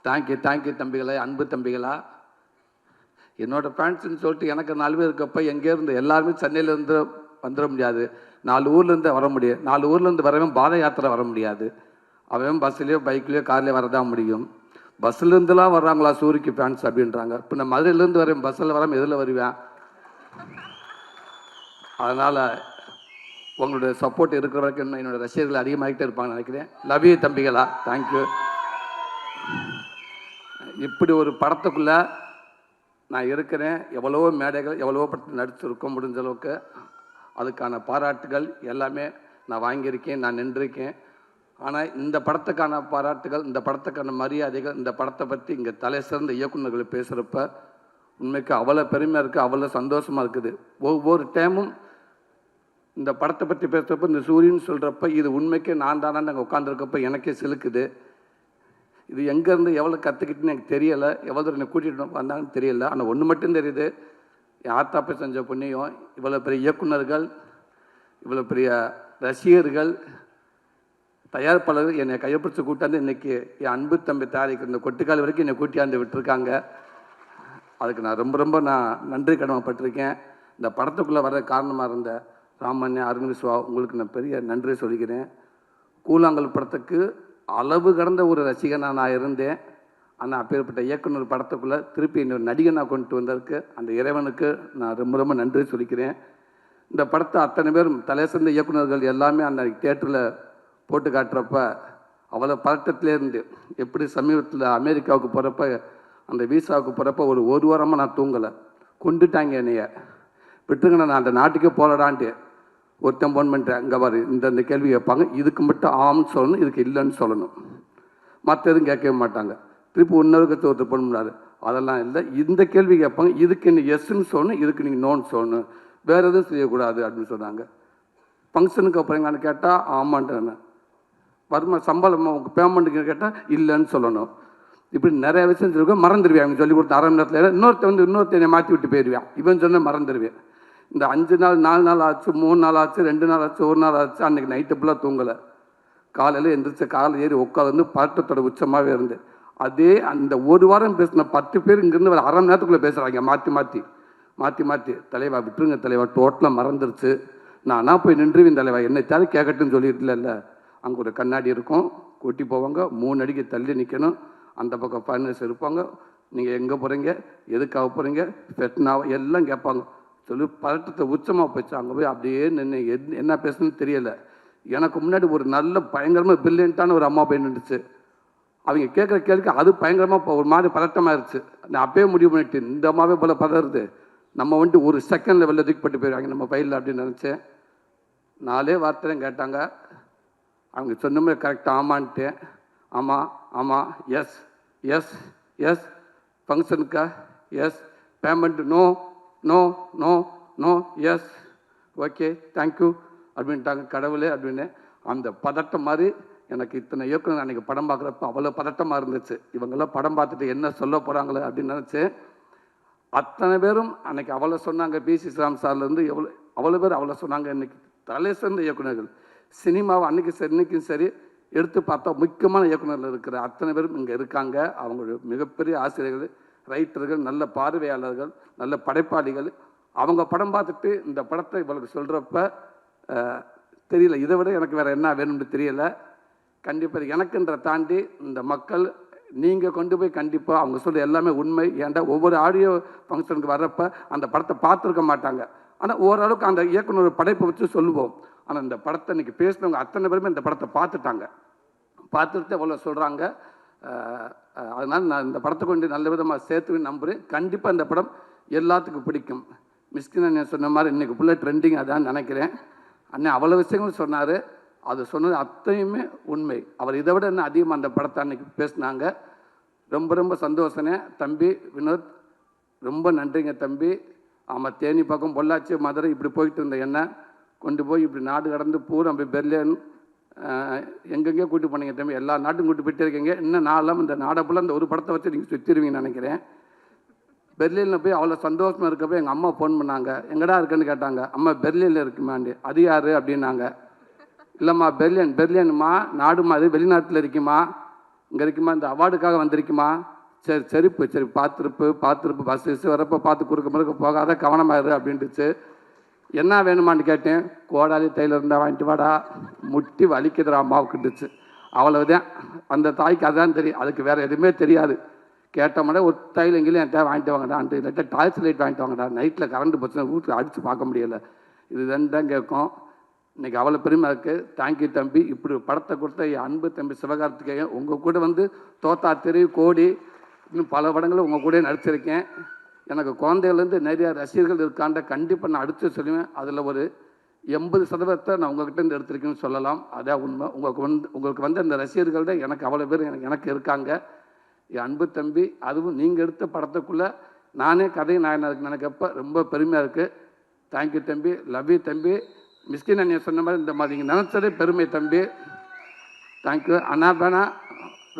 தேங்க்யூ தம்பிகளே, அன்பு தம்பிகளா. என்னோடய ஃபேன்ஸுன்னு சொல்லிட்டு எனக்கு 4 பேர் இருக்கப்போ எங்கேருந்து எல்லாருமே சென்னையிலேருந்து வந்துட முடியாது, 4 ஊர்லேருந்து வர முடியும். 4 ஊர்லேருந்து வரவன் பாத யாத்திரை வர முடியாது, அவன் பஸ்ஸுலேயோ பைக்லேயோ கார்லேயோ வரதான் முடியும். பஸ்ஸுலேருந்துலாம் வர்றாங்களா சூரிக்கு ஃபேன்ஸ் அப்படின்றாங்க. இப்போ நான் மதுரையிலேருந்து வரேன், பஸ்ஸில் வராமல் எதில் வருவேன்? அதனால் உங்களுடைய சப்போர்ட் இருக்கிற வரைக்கும் இன்னும் என்னோடய ரசிகர்கள் அதிகமாகிட்டே இருப்பாங்கன்னு நினைக்கிறேன். லவ் யூ தம்பிகளா, தேங்க்யூ. இப்படி ஒரு படத்துக்குள்ளே நான் இருக்கிறேன். எவ்வளவோ மேடைகள், எவ்வளவோ படத்தில் நடிச்சிருக்க முடிஞ்ச அளவுக்கு அதுக்கான பாராட்டுகள் எல்லாமே நான் வாங்கியிருக்கேன், நான் நின்றிருக்கேன். ஆனால் இந்த படத்துக்கான பாராட்டுகள், இந்த படத்துக்கான மரியாதைகள், இந்த படத்தை பற்றி இங்கே தலை சிறந்த இயக்குநர்கள் பேசுகிறப்ப உண்மைக்கு அவ்வளோ பெருமையாக இருக்குது, அவ்வளோ சந்தோஷமாக இருக்குது. ஒவ்வொரு டைமும் இந்த படத்தை பற்றி பேசுகிறப்ப, இந்த சூரியன் சொல்கிறப்ப இது உண்மைக்கே நான் தானே அங்கே உட்காந்துருக்கப்ப எனக்கே சிலுக்குது. இது எங்கேருந்து எவ்வளோ கற்றுக்கிட்டுன்னு எனக்கு தெரியலை, எவ்வளோ தூரம் என்னை கூட்டிகிட்டு வந்தாங்கன்னு தெரியல. ஆனால் ஒன்று மட்டும் தெரியுது, என் ஆத்தாப்பை செஞ்ச புண்ணியம், இவ்வளோ பெரிய இயக்குநர்கள், இவ்வளோ பெரிய ரசிகர்கள், தயாரிப்பாளர்கள் என்னை கையப்பிடிச்சு கூட்டாந்து இன்றைக்கி என் அன்பு தம்பி தயாரிக்கிற இந்த கொட்டுக்கால் வரைக்கும் என்னை கூட்டியாந்து விட்டுருக்காங்க. அதுக்கு நான் ரொம்ப நன்றி கடமைப்பட்டிருக்கேன். இந்த படத்துக்குள்ளே வர காரணமாக இருந்த ராமண்ணே, அருண் விஸ்வா, உங்களுக்கு நான் பெரிய நன்றி சொல்லிக்கிறேன். கூழாங்கல் படத்துக்கு அளவு கடந்த ஒரு ரசிகனாக நான் இருந்தேன். ஆனால் அப்பேற்பட்ட இயக்குனர் படத்துக்குள்ளே திருப்பி இன்னொரு நடிகனாக கொண்டு வந்ததுக்கு அந்த இறைவனுக்கு நான் ரொம்ப நன்றி சொல்லிக்கிறேன். இந்த படத்தை அத்தனை பேரும் தலை சிறந்த இயக்குநர்கள் எல்லாமே அந்த தியேட்டரில் போட்டு காட்டுறப்ப அவ்வளோ பதட்டத்திலேருந்து, எப்படி சமீபத்தில் அமெரிக்காவுக்கு போகிறப்ப அந்த வீசாவுக்கு போகிறப்ப ஒரு வாரமாக நான் தூங்கலை. கொண்டுட்டாங்க என்னைய, விட்டுருங்க நான் அந்த நாட்டுக்கே போகலடான்ட்டு ஒருத்தன் ஃபோன் பண்ணிட்டேன். இங்கே பாரு, இந்த கேள்வி கேட்பாங்க, இதுக்கு மட்டும் ஆம்னு சொல்லணும், இதுக்கு இல்லைன்னு சொல்லணும், மற்ற எதுவும் கேட்கவே மாட்டாங்க. திருப்பி இன்னொருக்கு ஒருத்தர் ஃபோன் பண்ணாரு, அதெல்லாம் இல்லை, இந்த கேள்வி கேட்பாங்க, இதுக்கு நீங்கள் எஸ்ன்னு சொல்லணும், இதுக்கு நீங்கள் நோன்னு சொல்லணும், வேறு எதுவும் செய்யக்கூடாது அப்படின்னு சொன்னாங்க. ஃபங்க்ஷனுக்கு அப்புறம் எங்கன்னு கேட்டால் ஆமான்ட்டு, வருமா சம்பளம் உங்கள் பேமெண்ட்டுக்கு கேட்டால் இல்லைன்னு சொல்லணும். இப்படி நிறைய விஷயம் சொல்லியிருக்கோம். மறந்துடுவேன் அவங்க சொல்லி கொடுத்த அரை மணி நேரத்தில். இன்னொருத்தனை மாற்றி விட்டு போயிடுவேன். இவன் சொன்ன மறந்துடுவேன். இந்த 5 நாள் 4 நாள் ஆச்சு, 3 நாள் ஆச்சு, 2 நாள் ஆச்சு, 1 நாள் ஆச்சு. அன்றைக்கி நைட்டு ஃபுல்லாக தூங்கலை. காலையில் எந்திரிச்சு காலை ஏறி உட்காந்து பதட்டத்தோட உச்சமாகவே இருந்து அதே அந்த ஒரு வாரம் பேசின 10 பேர் இங்கேருந்து ஒரு அரை மணி நேரத்துக்குள்ளே பேசுகிறாங்க மாற்றி தலைவா விட்டுருங்க தலைவா, டோட்டலாக மறந்துருச்சு, நானா போய் நின்றுவேன் தலைவா, என்னை தேவை கேட்கட்டுன்னு சொல்லிட்டு அங்கே ஒரு கண்ணாடி இருக்கும், கூட்டி போவாங்க, 3 அடிக்கு தள்ளி நிற்கணும், அந்த பக்கம் ஃபைனல்ஸ் இருப்பாங்க, நீங்கள் எங்கே போகிறீங்க, எதுக்காக போகிறீங்க, ஃபெட்னாவா எல்லாம் கேட்பாங்க. சொல்லி பதட்டத்தை உச்சமாக போச்சு. அங்கே போய் அப்படியே நின்று என்ன பேசணும்னு தெரியலை. எனக்கு முன்னாடி ஒரு நல்ல பயங்கரமாக பிரில்லியண்ட்டான ஒரு அம்மா போய் நின்றுச்சு. அவங்க கேட்குற கேள்விக்கு அது பயங்கரமாக ஒரு மாதிரி பதட்டமாகிடுச்சு. நான் அப்பயே முடிவு பண்ணிட்டு, இந்த அம்மாவே போல் பதறுது, நம்ம வந்துட்டு ஒரு செகண்டில் வெளில தூக்கிப்பட்டு போயிடுவாங்க நம்ம பையில் அப்படின்னு நினச்சேன். 4 வார்த்தையும் கேட்டாங்க. அவங்க சொன்ன மாதிரி கரெக்டாக ஆமான்ட்டேன். ஆமாம் எஸ் ஃபங்க்ஷனுக்கா yes, payment no yes, okay thank you அப்படின்ட்டாங்க. கடவுளே அப்படின்னு அந்த பதட்டம் மாதிரி எனக்கு இத்தனை இயக்குனர் அன்றைக்கி படம் பார்க்குறப்ப அவ்வளோ பதட்டமாக இருந்துச்சு. இவங்கெல்லாம் படம் பார்த்துட்டு என்ன சொல்ல போகிறாங்களே அப்படின்னு நினச்சேன். அத்தனை பேரும் அன்றைக்கி அவ்வளோ சொன்னாங்க. பிசி ஸ்ரீராம் சார்லேருந்து அவ்வளோ பேர் அவ்வளோ சொன்னாங்க. இன்றைக்கி தலை சிறந்த இயக்குநர்கள் சினிமாவை இன்னைக்கும் சரி எடுத்து பார்த்தா முக்கியமான இயக்குநர்கள் இருக்கிற அத்தனை பேரும் இங்கே இருக்காங்க. அவங்களுடைய மிகப்பெரிய ஆசிரியர்கள், ரைட்டர்கள், நல்ல பார்வையாளர்கள், நல்ல படைப்பாளிகள். அவங்க படம் பார்த்துட்டு இந்த படத்தை இவளுக்கு சொல்கிறப்ப தெரியல, இதை விட எனக்கு வேறு என்ன வேணும்னு தெரியலை. கண்டிப்பாக எனக்குன்ற தாண்டி இந்த மக்கள் நீங்கள் கொண்டு போய் கண்டிப்பாக அவங்க சொல்ல எல்லாமே உண்மை. ஏன்டா ஒவ்வொரு ஆடியோ ஃபங்க்ஷனுக்கு வர்றப்ப அந்த படத்தை பார்த்துருக்க மாட்டாங்க. ஆனால் ஓரளவுக்கு அந்த இயக்குனர் படைப்பை வச்சு சொல்லுவோம். ஆனால் இந்த படத்தை இன்றைக்கி பேசினவங்க அத்தனை பேருமே இந்த படத்தை பார்த்துட்டு அவ்வளோ சொல்கிறாங்க. அதனால் நான் இந்த படத்தை கொண்டு நல்ல விதமாக சேர்த்துன்னு நம்புகிறேன். கண்டிப்பாக இந்த படம் எல்லாத்துக்கும் பிடிக்கும். மிஸ்கின் அண்ணன் சொன்ன மாதிரி இன்றைக்கி ஃபுல்லாக ட்ரெண்டிங் அதான் நினைக்கிறேன். அண்ணன் அவ்வளோ விஷயங்களும் சொன்னார். அது சொன்னது அத்தனையுமே உண்மை. அவர் இதை விட என்ன அதிகமாக அந்த படத்தை அன்றைக்கி பேசினாங்க. ரொம்ப சந்தோஷனே. தம்பி வினோத், ரொம்ப நன்றிங்க தம்பி. ஆமாம், தேனி பக்கம் பொள்ளாச்சி மதுரை இப்படி போயிட்டு இருந்த என்ன கொண்டு போய் இப்படி நாடு கடந்து பூரா அப்படி பெர்லின் எங்கெங்கேயோ கூட்டி போனீங்க தம்பி. எல்லா நாட்டும் கூட்டி போயிட்டே இருக்கீங்க. இன்னும் நாளெல்லாம் இந்த நாடை ஃபுல்லாக இந்த ஒரு படத்தை வச்சு நீங்கள் சுற்றிடுவீங்கன்னு நினைக்கிறேன். பெர்லினில் போய் அவ்வளோ சந்தோஷமாக இருக்கப்போ எங்கள் அம்மா ஃபோன் பண்ணாங்க. எங்கடா இருக்குன்னு கேட்டாங்க. அம்மா பெர்லினில் இருக்குமாண்டி. அது யார் அப்படின்னாங்க. இல்லைம்மா பெர்லின்மா நாடுமா, அது வெளிநாட்டில் இருக்குமா, இங்கே இருக்குமா, இந்த அவார்டுக்காக வந்திருக்குமா. சரி பார்த்துருப்பு பஸ் வரப்போ பார்த்து குறுக்க போகாத, கவனமாயிரு அப்படின்ட்டுச்சு. என்ன வேணுமான்னு கேட்டேன். கோடாலி தையில் இருந்தால் வாங்கிட்டு வாடா, முட்டி வலிக்குதுடா அம்மாவுக்குண்டுச்சு. அவ்வளவுதான். அந்த தாய்க்கு அதுதான் தெரியும், அதுக்கு வேறு எதுவுமே தெரியாது. கேட்டோம்னா ஒரு தையில் எங்கேயும் என் தேவை வாங்கிட்டு வாங்கடான்ட்டு, இல்லாட்டா டார்ச் லைட் வாங்கிட்டு வாங்கடா, நைட்டில் கரண்ட் போச்சுன்னா வீட்டில் அடித்து பார்க்க முடியலை. இது தான் கேட்கும். இன்றைக்கி அவ்வளோ பெருமை இருக்குது. தேங்க்யூ தம்பி. இப்படி படத்தை கொடுத்த என் அன்பு தம்பி சிவகார்த்திகேயன், உங்கள் கூட வந்து தோத்தா தெரு கோடி இன்னும் பல படங்களும் உங்கள் கூட நடிச்சிருக்கேன். எனக்கு குழந்தைகள்லேருந்து நிறையா ரசிகர்கள் இருக்காண்ட கண்டிப்பாக நான் அடுத்து சொல்லுவேன். அதில் ஒரு 80% நான் உங்கள்கிட்ட இருந்து எடுத்திருக்கேன்னு சொல்லலாம். அதான் உண்மை. உங்களுக்கு வந்து அந்த ரசிகர்கள் தான் எனக்கு அவ்வளோ பேர் எனக்கு இருக்காங்க. என் அன்பு தம்பி, அதுவும் நீங்கள் எடுத்த படத்துக்குள்ளே நானே கதை நாயனாருக்கு நினைக்கப்ப ரொம்ப பெருமையாக இருக்குது. தேங்க்யூ தம்பி. லவ் யூ தம்பி. மிஸ்கின் அண்ணன் சொன்ன மாதிரி இந்த மாதிரி நீங்கள் நினச்சதே பெருமை தம்பி. தேங்க்யூ அண்ணா பேனா.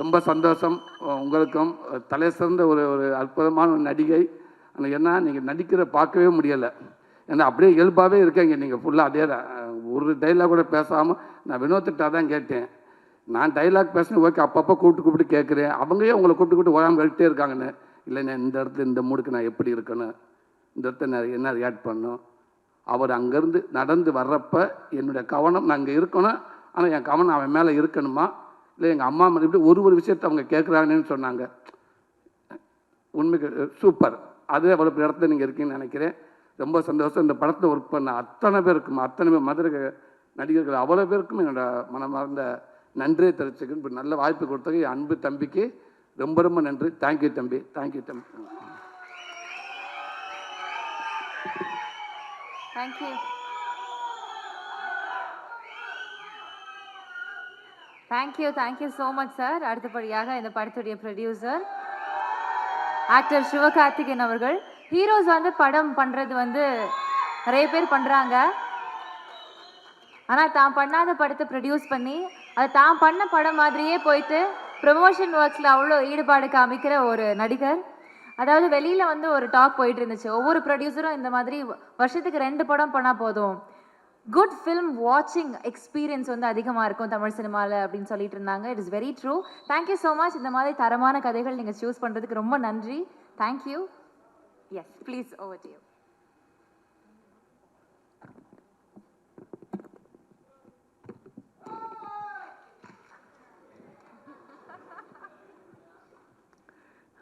ரொம்ப சந்தோஷம். உங்களுக்கும் தலை சிறந்த ஒரு அற்புதமான ஒரு நடிகை. ஆனால் என்ன நீங்கள் நடிக்கிற பார்க்கவே முடியலை. ஏன்னா அப்படியே இயல்பாகவே இருக்கீங்க நீங்கள் ஃபுல்லாக. அதே ஒரு டைலாக் கூட பேசாமல் நான் வினோத்திட்ட தான் கேட்டேன். நான் டைலாக் பேசுனேன், ஓகே, அப்பப்போ கூப்பிட்டு கேட்குறேன். அவங்களே உங்களை கூப்பிட்டு ஓயாமல் கழிட்டே இருக்காங்கன்னு. இல்லைண்ணே, இந்த இடத்துல இந்த மூடுக்கு நான் எப்படி இருக்கணும், இந்த இடத்துல நான் என்ன ரியாக்ட் பண்ணணும். அவர் அங்கேருந்து நடந்து வர்றப்ப என்னுடைய கவனம் நான் இங்கே இருக்கணும், ஆனால் என் கவனம் அவன் மேலே இருக்கணுமா, இல்லை எங்கள் அம்மா மேலே இப்படி ஒரு விஷயத்தை அவங்க கேட்குறாங்கன்னு சொன்னாங்க. உண்மைக்கு சூப்பர். அதே அவ்வளோ இடத்துல நீங்கள் இருக்கீங்கன்னு நினைக்கிறேன். ரொம்ப சந்தோஷம். இந்த படத்தில் ஒர்க் பண்ண அத்தனை பேருக்கும், அத்தனை பேர் மதுரை நடிகர்கள் அவ்வளோ பேருக்கும் என்னோட மனமார்ந்த நன்றியை தெரிவிச்சுக்கணும். இப்படி நல்ல வாய்ப்பு கொடுத்தது என் அன்பு தம்பிக்கு ரொம்ப ரொம்ப நன்றி. தேங்க்யூ தம்பி, தேங்க்யூ தம்பி. Thank you. Thank you so much sir. அடுத்தபடியாக இந்த படத்துடைய ப்ரொடியூசர் ஆக்டர் சிவகார்த்திகேயன் அவர்கள். ஹீரோஸ் வந்து படம் பண்ணுறது வந்து நிறைய பேர் பண்ணுறாங்க, ஆனால் தான் பண்ணாத படத்தை ப்ரொடியூஸ் பண்ணி அதை தான் பண்ண படம் மாதிரியே போயிட்டு ப்ரமோஷன் ஒர்க்ஸில் அவ்வளோ ஈடுபாடு காமிக்கிற ஒரு நடிகர். அதாவது வெளியில் வந்து ஒரு டாக் போயிட்டு இருந்துச்சு, ஒவ்வொரு ப்ரொடியூசரும் இந்த மாதிரி வருஷத்துக்கு 2 படம் பண்ணால் போதும், குட் ஃபில்ம் வாட்சிங் எக்ஸ்பீரியன்ஸ் வந்து அதிகமாக இருக்கும் தமிழ் சினிமாவில் அப்படின்னு சொல்லிட்டு இருந்தாங்க. It is very true. Thank you so much. இந்த மாதிரி தரமான கதைகள் நீங்கள் சூஸ் பண்ணுறதுக்கு ரொம்ப நன்றி. Thank you. Yes please, over to you.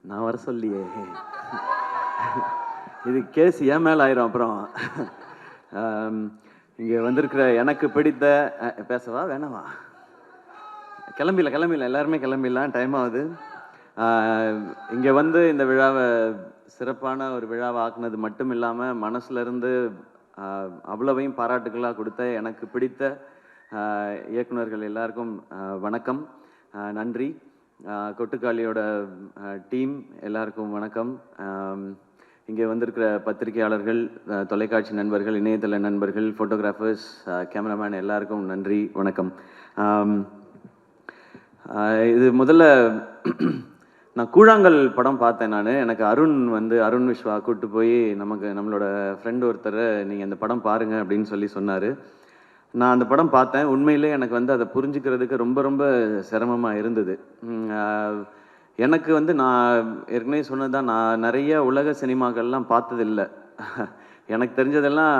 நான் வர சொல்லியே, இது கேஸ் ஏன் மேலே ஆயிரும். அப்புறம் இங்கே வந்திருக்கிற எனக்கு பிடித்த பேசவா வேணாவா, கிளம்பிடலாம் எல்லாருமே கிளம்பிடலாம், டைம் ஆகுது. இங்கே வந்து இந்த விழாவை சிறப்பான ஒரு விழாவை ஆக்குனது மட்டும் இல்லாமல் மனசுலேருந்து அவ்வளவையும் பாராட்டுகளாக கொடுத்த எனக்கு பிடித்த இயக்குனர்கள் எல்லாருக்கும் வணக்கம், நன்றி. கொட்டுக்காளியோட டீம் எல்லாருக்கும் வணக்கம். இங்கே வந்திருக்கிற பத்திரிகையாளர்கள், தொலைக்காட்சி நண்பர்கள், இணையதள நண்பர்கள், ஃபோட்டோகிராஃபர்ஸ், கேமராமேன் எல்லாருக்கும் நன்றி, வணக்கம். இது முதல்ல நான் கூழாங்கல் படம் பார்த்தேன். எனக்கு அருண் விஸ்வா கூப்பிட்டு போய் நம்மளோட ஃப்ரெண்ட் ஒருத்தர் நீங்கள் இந்த படம் பாருங்கள் அப்படின்னு சொன்னார். நான் அந்த படம் பார்த்தேன். உண்மையிலே எனக்கு அதை புரிஞ்சுக்கிறதுக்கு ரொம்ப ரொம்ப சிரமமாக இருந்தது. எனக்கு நான் ஏற்கனவே சொன்னதுதான், நான் நிறைய உலக சினிமாக்கள்லாம் பார்த்ததில்லை. எனக்கு தெரிஞ்சதெல்லாம்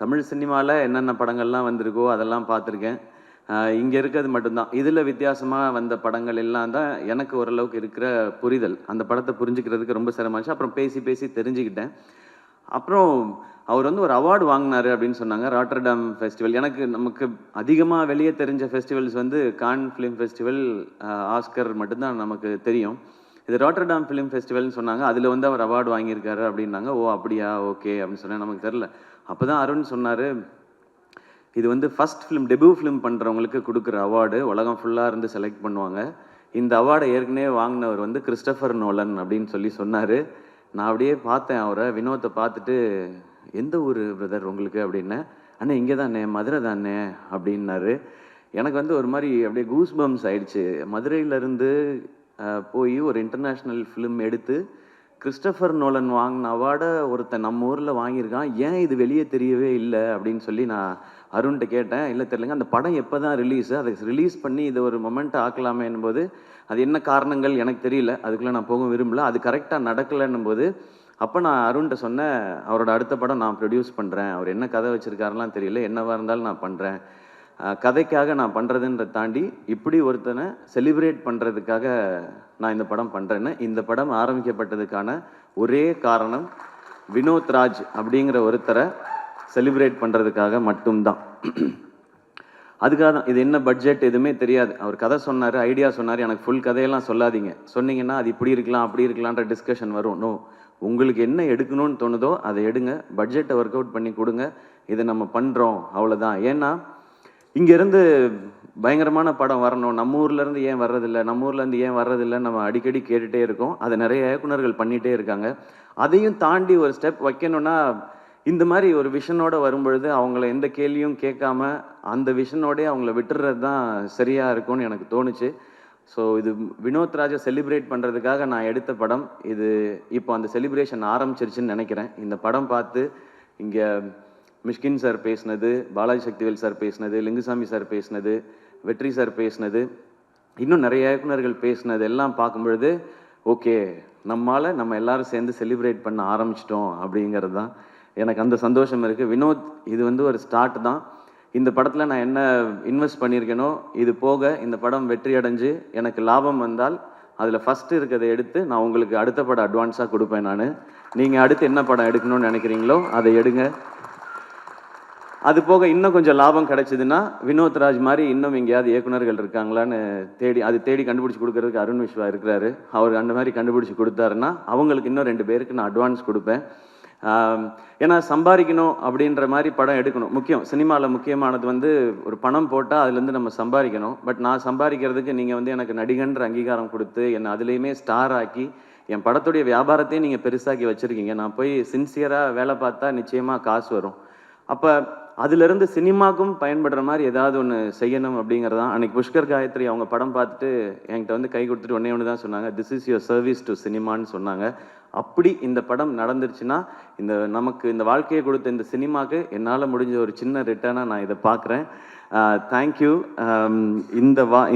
தமிழ் சினிமாவில் என்னென்ன படங்கள்லாம் வந்திருக்கோ அதெல்லாம் பார்த்துருக்கேன். இங்கே இருக்கிறது மட்டும்தான். இதில் வித்தியாசமாக வந்த படங்கள் எல்லாம் தான் எனக்கு ஓரளவுக்கு இருக்கிற புரிதல். அந்த படத்தை புரிஞ்சுக்கிறதுக்கு ரொம்ப சிரமமாச்சு. அப்புறம் பேசி தெரிஞ்சுக்கிட்டேன். அப்புறம் அவர் ஒரு அவார்டு வாங்கினார் அப்படின்னு சொன்னாங்க, ராட்டர்டாம் ஃபெஸ்டிவல். நமக்கு அதிகமாக வெளியே தெரிஞ்ச festivals Cannes film festival, Oscar மட்டும்தான் நமக்கு தெரியும். இது ராட்டர்டாம் ஃபிலிம் ஃபெஸ்டிவல்னு சொன்னாங்க. அதில் அவர் அவார்டு வாங்கியிருக்காரு அப்படின்னாங்க. ஓ அப்படியா, ஓகே அப்படின்னு சொன்னேன். நமக்கு தெரில. அப்போ தான் அருண் சொன்னார், இது ஃபஸ்ட் ஃபிலிம், டெபியூ ஃபிலிம் பண்ணுறவங்களுக்கு கொடுக்குற அவார்டு, உலகம் ஃபுல்லாக இருந்து செலக்ட் பண்ணுவாங்க. இந்த அவார்டை ஏற்கனவே வாங்கினவர் கிறிஸ்டோஃபர் நோலன் அப்படின்னு சொன்னார். நான் அப்படியே பார்த்தேன் அவரை, வினோத்தை பார்த்துட்டு, எந்த ஊர் பிரதர் உங்களுக்கு அப்படின்னேன். அண்ணே இங்கே தானே, மதுரை தானே அப்படின்னாரு. எனக்கு ஒரு மாதிரி அப்படியே கூஸ் பம்ஸ் ஆயிடுச்சு. மதுரையிலேருந்து போய் ஒரு இன்டர்நேஷ்னல் ஃபிலிம் எடுத்து கிறிஸ்டோஃபர் நோலன் வாங்கின அவார்டை ஒருத்தன் நம்ம ஊரில் வாங்கியிருக்கான், ஏன் இது வெளியே தெரியவே இல்லை அப்படின்னு நான் அருண்கிட்ட கேட்டேன். இல்லை தெரியலங்க, அந்த படம் எப்போ தான் ரிலீஸு, அதை ரிலீஸ் பண்ணி இதை ஒரு மொமெண்ட் ஆக்கலாமே என்பது, அது என்ன காரணங்கள் எனக்கு தெரியல, அதுக்குள்ளே நான் போக விரும்பல, அது கரெக்டாக நடக்கலைன்னும் போது அப்போ நான் அருண்கிட்ட சொன்னேன், அவரோட அடுத்த படம் நான் ப்ரொடியூஸ் பண்ணுறேன், அவர் என்ன கதை வச்சுருக்காருலாம் தெரியல, என்னவாக இருந்தாலும் நான் பண்ணுறேன், கதைக்காக நான் பண்ணுறதுன்றதை தாண்டி இப்படி ஒருத்தனை செலிப்ரேட் பண்ணுறதுக்காக நான் இந்த படம் பண்ணுறேன்னு. இந்த படம் ஆரம்பிக்கப்பட்டதுக்கான ஒரே காரணம் வினோத் ராஜ் அப்படிங்கிற ஒருத்தரை செலிப்ரேட் பண்ணுறதுக்காக மட்டும்தான். அதுக்காக தான். இது என்ன பட்ஜெட் எதுவுமே தெரியாது. அவர் கதை சொன்னார், ஐடியா சொன்னார். எனக்கு ஃபுல் கதையெல்லாம் சொல்லாதீங்க, சொன்னீங்கன்னா அது இப்படி இருக்கலாம் அப்படி இருக்கலான்ற டிஸ்கஷன் வரும். நோ, உங்களுக்கு என்ன எடுக்கணும்னு தோணுதோ அதை எடுங்க, பட்ஜெட்டை ஒர்க் அவுட் பண்ணி கொடுங்க, இதை நம்ம பண்ணுறோம், அவ்வளோதான். ஏன்னா இங்கேருந்து பயங்கரமான படம் வரணும், நம்ம ஊர்லேருந்து ஏன் வர்றதில்லை, நம்ம ஊர்லேருந்து ஏன் வர்றதில்லைன்னு நம்ம அடிக்கடி கேட்டுகிட்டே இருக்கோம். அதை நிறைய இயக்குனர்கள் பண்ணிகிட்டே இருக்காங்க. அதையும் தாண்டி ஒரு ஸ்டெப் வைக்கணும்னா இந்த மாதிரி ஒரு விஷனோட வரும்பொழுது அவங்கள எந்த கேள்வியும் கேட்காம அந்த விஷனோடே அவங்கள விட்டுறது தான் சரியாக இருக்கும்னு எனக்கு தோணுச்சு. ஸோ இது வினோத் ராஜை செலிப்ரேட் பண்ணுறதுக்காக நான் எடுத்த படம் இது. இப்போ அந்த செலிப்ரேஷன் ஆரம்பிச்சிருச்சுன்னு நினைக்கிறேன். இந்த படம் பார்த்து இங்கே மிஷ்கின் சார் பேசினது, பாலாஜி சக்திவேல் சார் பேசினது, லிங்குசாமி சார் பேசினது, வெற்றி சார் பேசினது, இன்னும் நிறைய இயக்குனர்கள் பேசினது எல்லாம் பார்க்கும்பொழுது ஓகே, நம்ம எல்லாரும் சேர்ந்து செலிப்ரேட் பண்ண ஆரம்பிச்சிட்டோம் அப்படிங்கிறது தான் எனக்கு அந்த சந்தோஷம் இருக்குது. வினோத், இது வந்து ஒரு ஸ்டார்ட் தான். இந்த படத்தில் நான் என்ன இன்வெஸ்ட் பண்ணியிருக்கேனோ இது போக இந்த படம் வெற்றி அடைஞ்சு எனக்கு லாபம் வந்தால் அதில் ஃபஸ்ட்டு இருக்கிறத எடுத்து நான் உங்களுக்கு அடுத்த படம் அட்வான்ஸாக கொடுப்பேன். நீங்கள் அடுத்து என்ன படம் எடுக்கணும்னு நினைக்கிறீங்களோ அதை எடுங்க. அது போக இன்னும் கொஞ்சம் லாபம் கிடைச்சதுன்னா வினோத் ராஜ் மாதிரி இன்னும் எங்கேயாவது இயக்குனர்கள் இருக்காங்களான்னு தேடி கண்டுபிடிச்சி கொடுக்கறதுக்கு அருண் விஸ்வா இருக்கிறாரு. அவர் அந்த மாதிரி கண்டுபிடிச்சி கொடுத்தாருன்னா அவங்களுக்கு இன்னும் 2 பேருக்கு நான் அட்வான்ஸ் கொடுப்பேன். ஏன்னா சம்பாதிக்கணும் அப்படின்ற மாதிரி படம் எடுக்கணும். முக்கியம், சினிமாவில் முக்கியமானது வந்து ஒரு பணம் போட்டால் அதுலேருந்து நம்ம சம்பாதிக்கணும். பட் நான் சம்பாதிக்கிறதுக்கு நீங்கள் வந்து எனக்கு நடிகன்ற அங்கீகாரம் கொடுத்து என்னை அதுலேயுமே ஸ்டார் ஆக்கி என் படத்துடைய வியாபாரத்தையும் நீங்கள் பெருசாக்கி வச்சுருக்கீங்க. நான் போய் சின்சியராக வேலை பார்த்தா நிச்சயமாக காசு வரும். அப்போ அதுலேருந்து சினிமாக்கும் பயன்படுற மாதிரி ஏதாவது ஒன்று செய்யணும் அப்படிங்கிறதான். அன்றைக்கி புஷ்கர் காயத்ரி அவங்க படம் பார்த்துட்டு என்கிட்ட வந்து கை கொடுத்துட்டு ஒன்று தான் சொன்னாங்க, this is your service to சினிமான்னு சொன்னாங்க. அப்படி இந்த படம் நடந்துருச்சுன்னா நமக்கு இந்த வாழ்க்கையை கொடுத்த இந்த சினிமாவுக்கு என்னால் முடிஞ்ச ஒரு சின்ன ரிட்டர்னாக நான் இதை பார்க்குறேன். தேங்க்யூ.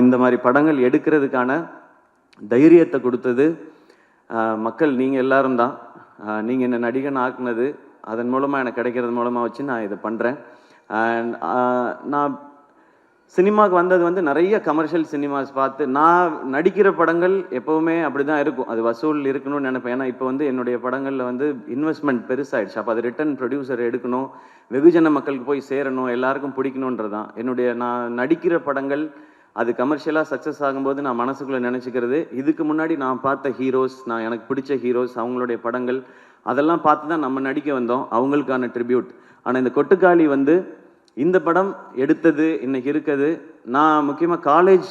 இந்த மாதிரி படங்கள் எடுக்கிறதுக்கான தைரியத்தை கொடுத்தது மக்கள், நீங்கள் எல்லாரும் தான். நீங்கள் என்ன நடிகன் ஆக்குனது, அதன் மூலமாக எனக்கு கிடைக்கிறது மூலமாக வச்சு நான் இதை பண்ணுறேன். அண்ட் நான் சினிமாவுக்கு வந்தது வந்து நிறைய கமர்ஷியல் சினிமாஸ் பார்த்து, நான் நடிக்கிற படங்கள் எப்போவுமே அப்படி தான் இருக்கும், அது வசூல் இருக்கணும்னு நினைப்பேன். ஏன்னா இப்போ வந்து என்னுடைய படங்களில் வந்து இன்வெஸ்ட்மெண்ட் பெருசாகிடுச்சு. அப்போ அது ரிட்டர்ன் ப்ரொடியூசர் எடுக்கணும், வெகுஜன மக்களுக்கு போய் சேரணும், எல்லாருக்கும் பிடிக்கணுன்றதான் நான் நடிக்கிற படங்கள். அது கமர்ஷியலாக சக்ஸஸ் ஆகும்போது நான் மனசுக்குள்ளே நினச்சிக்கிறது, இதுக்கு முன்னாடி நான் பார்த்த ஹீரோஸ், எனக்கு பிடிச்ச ஹீரோஸ், அவங்களுடைய படங்கள் அதெல்லாம் பார்த்து தான் நம்ம நடிக்க வந்தோம், அவங்களுக்கான ட்ரிபியூட். ஆனால் இந்த கொட்டுக்காளி வந்து இந்த படம் எடுத்தது இன்னைக்கு இருக்குது. நான் முக்கியமாக காலேஜ்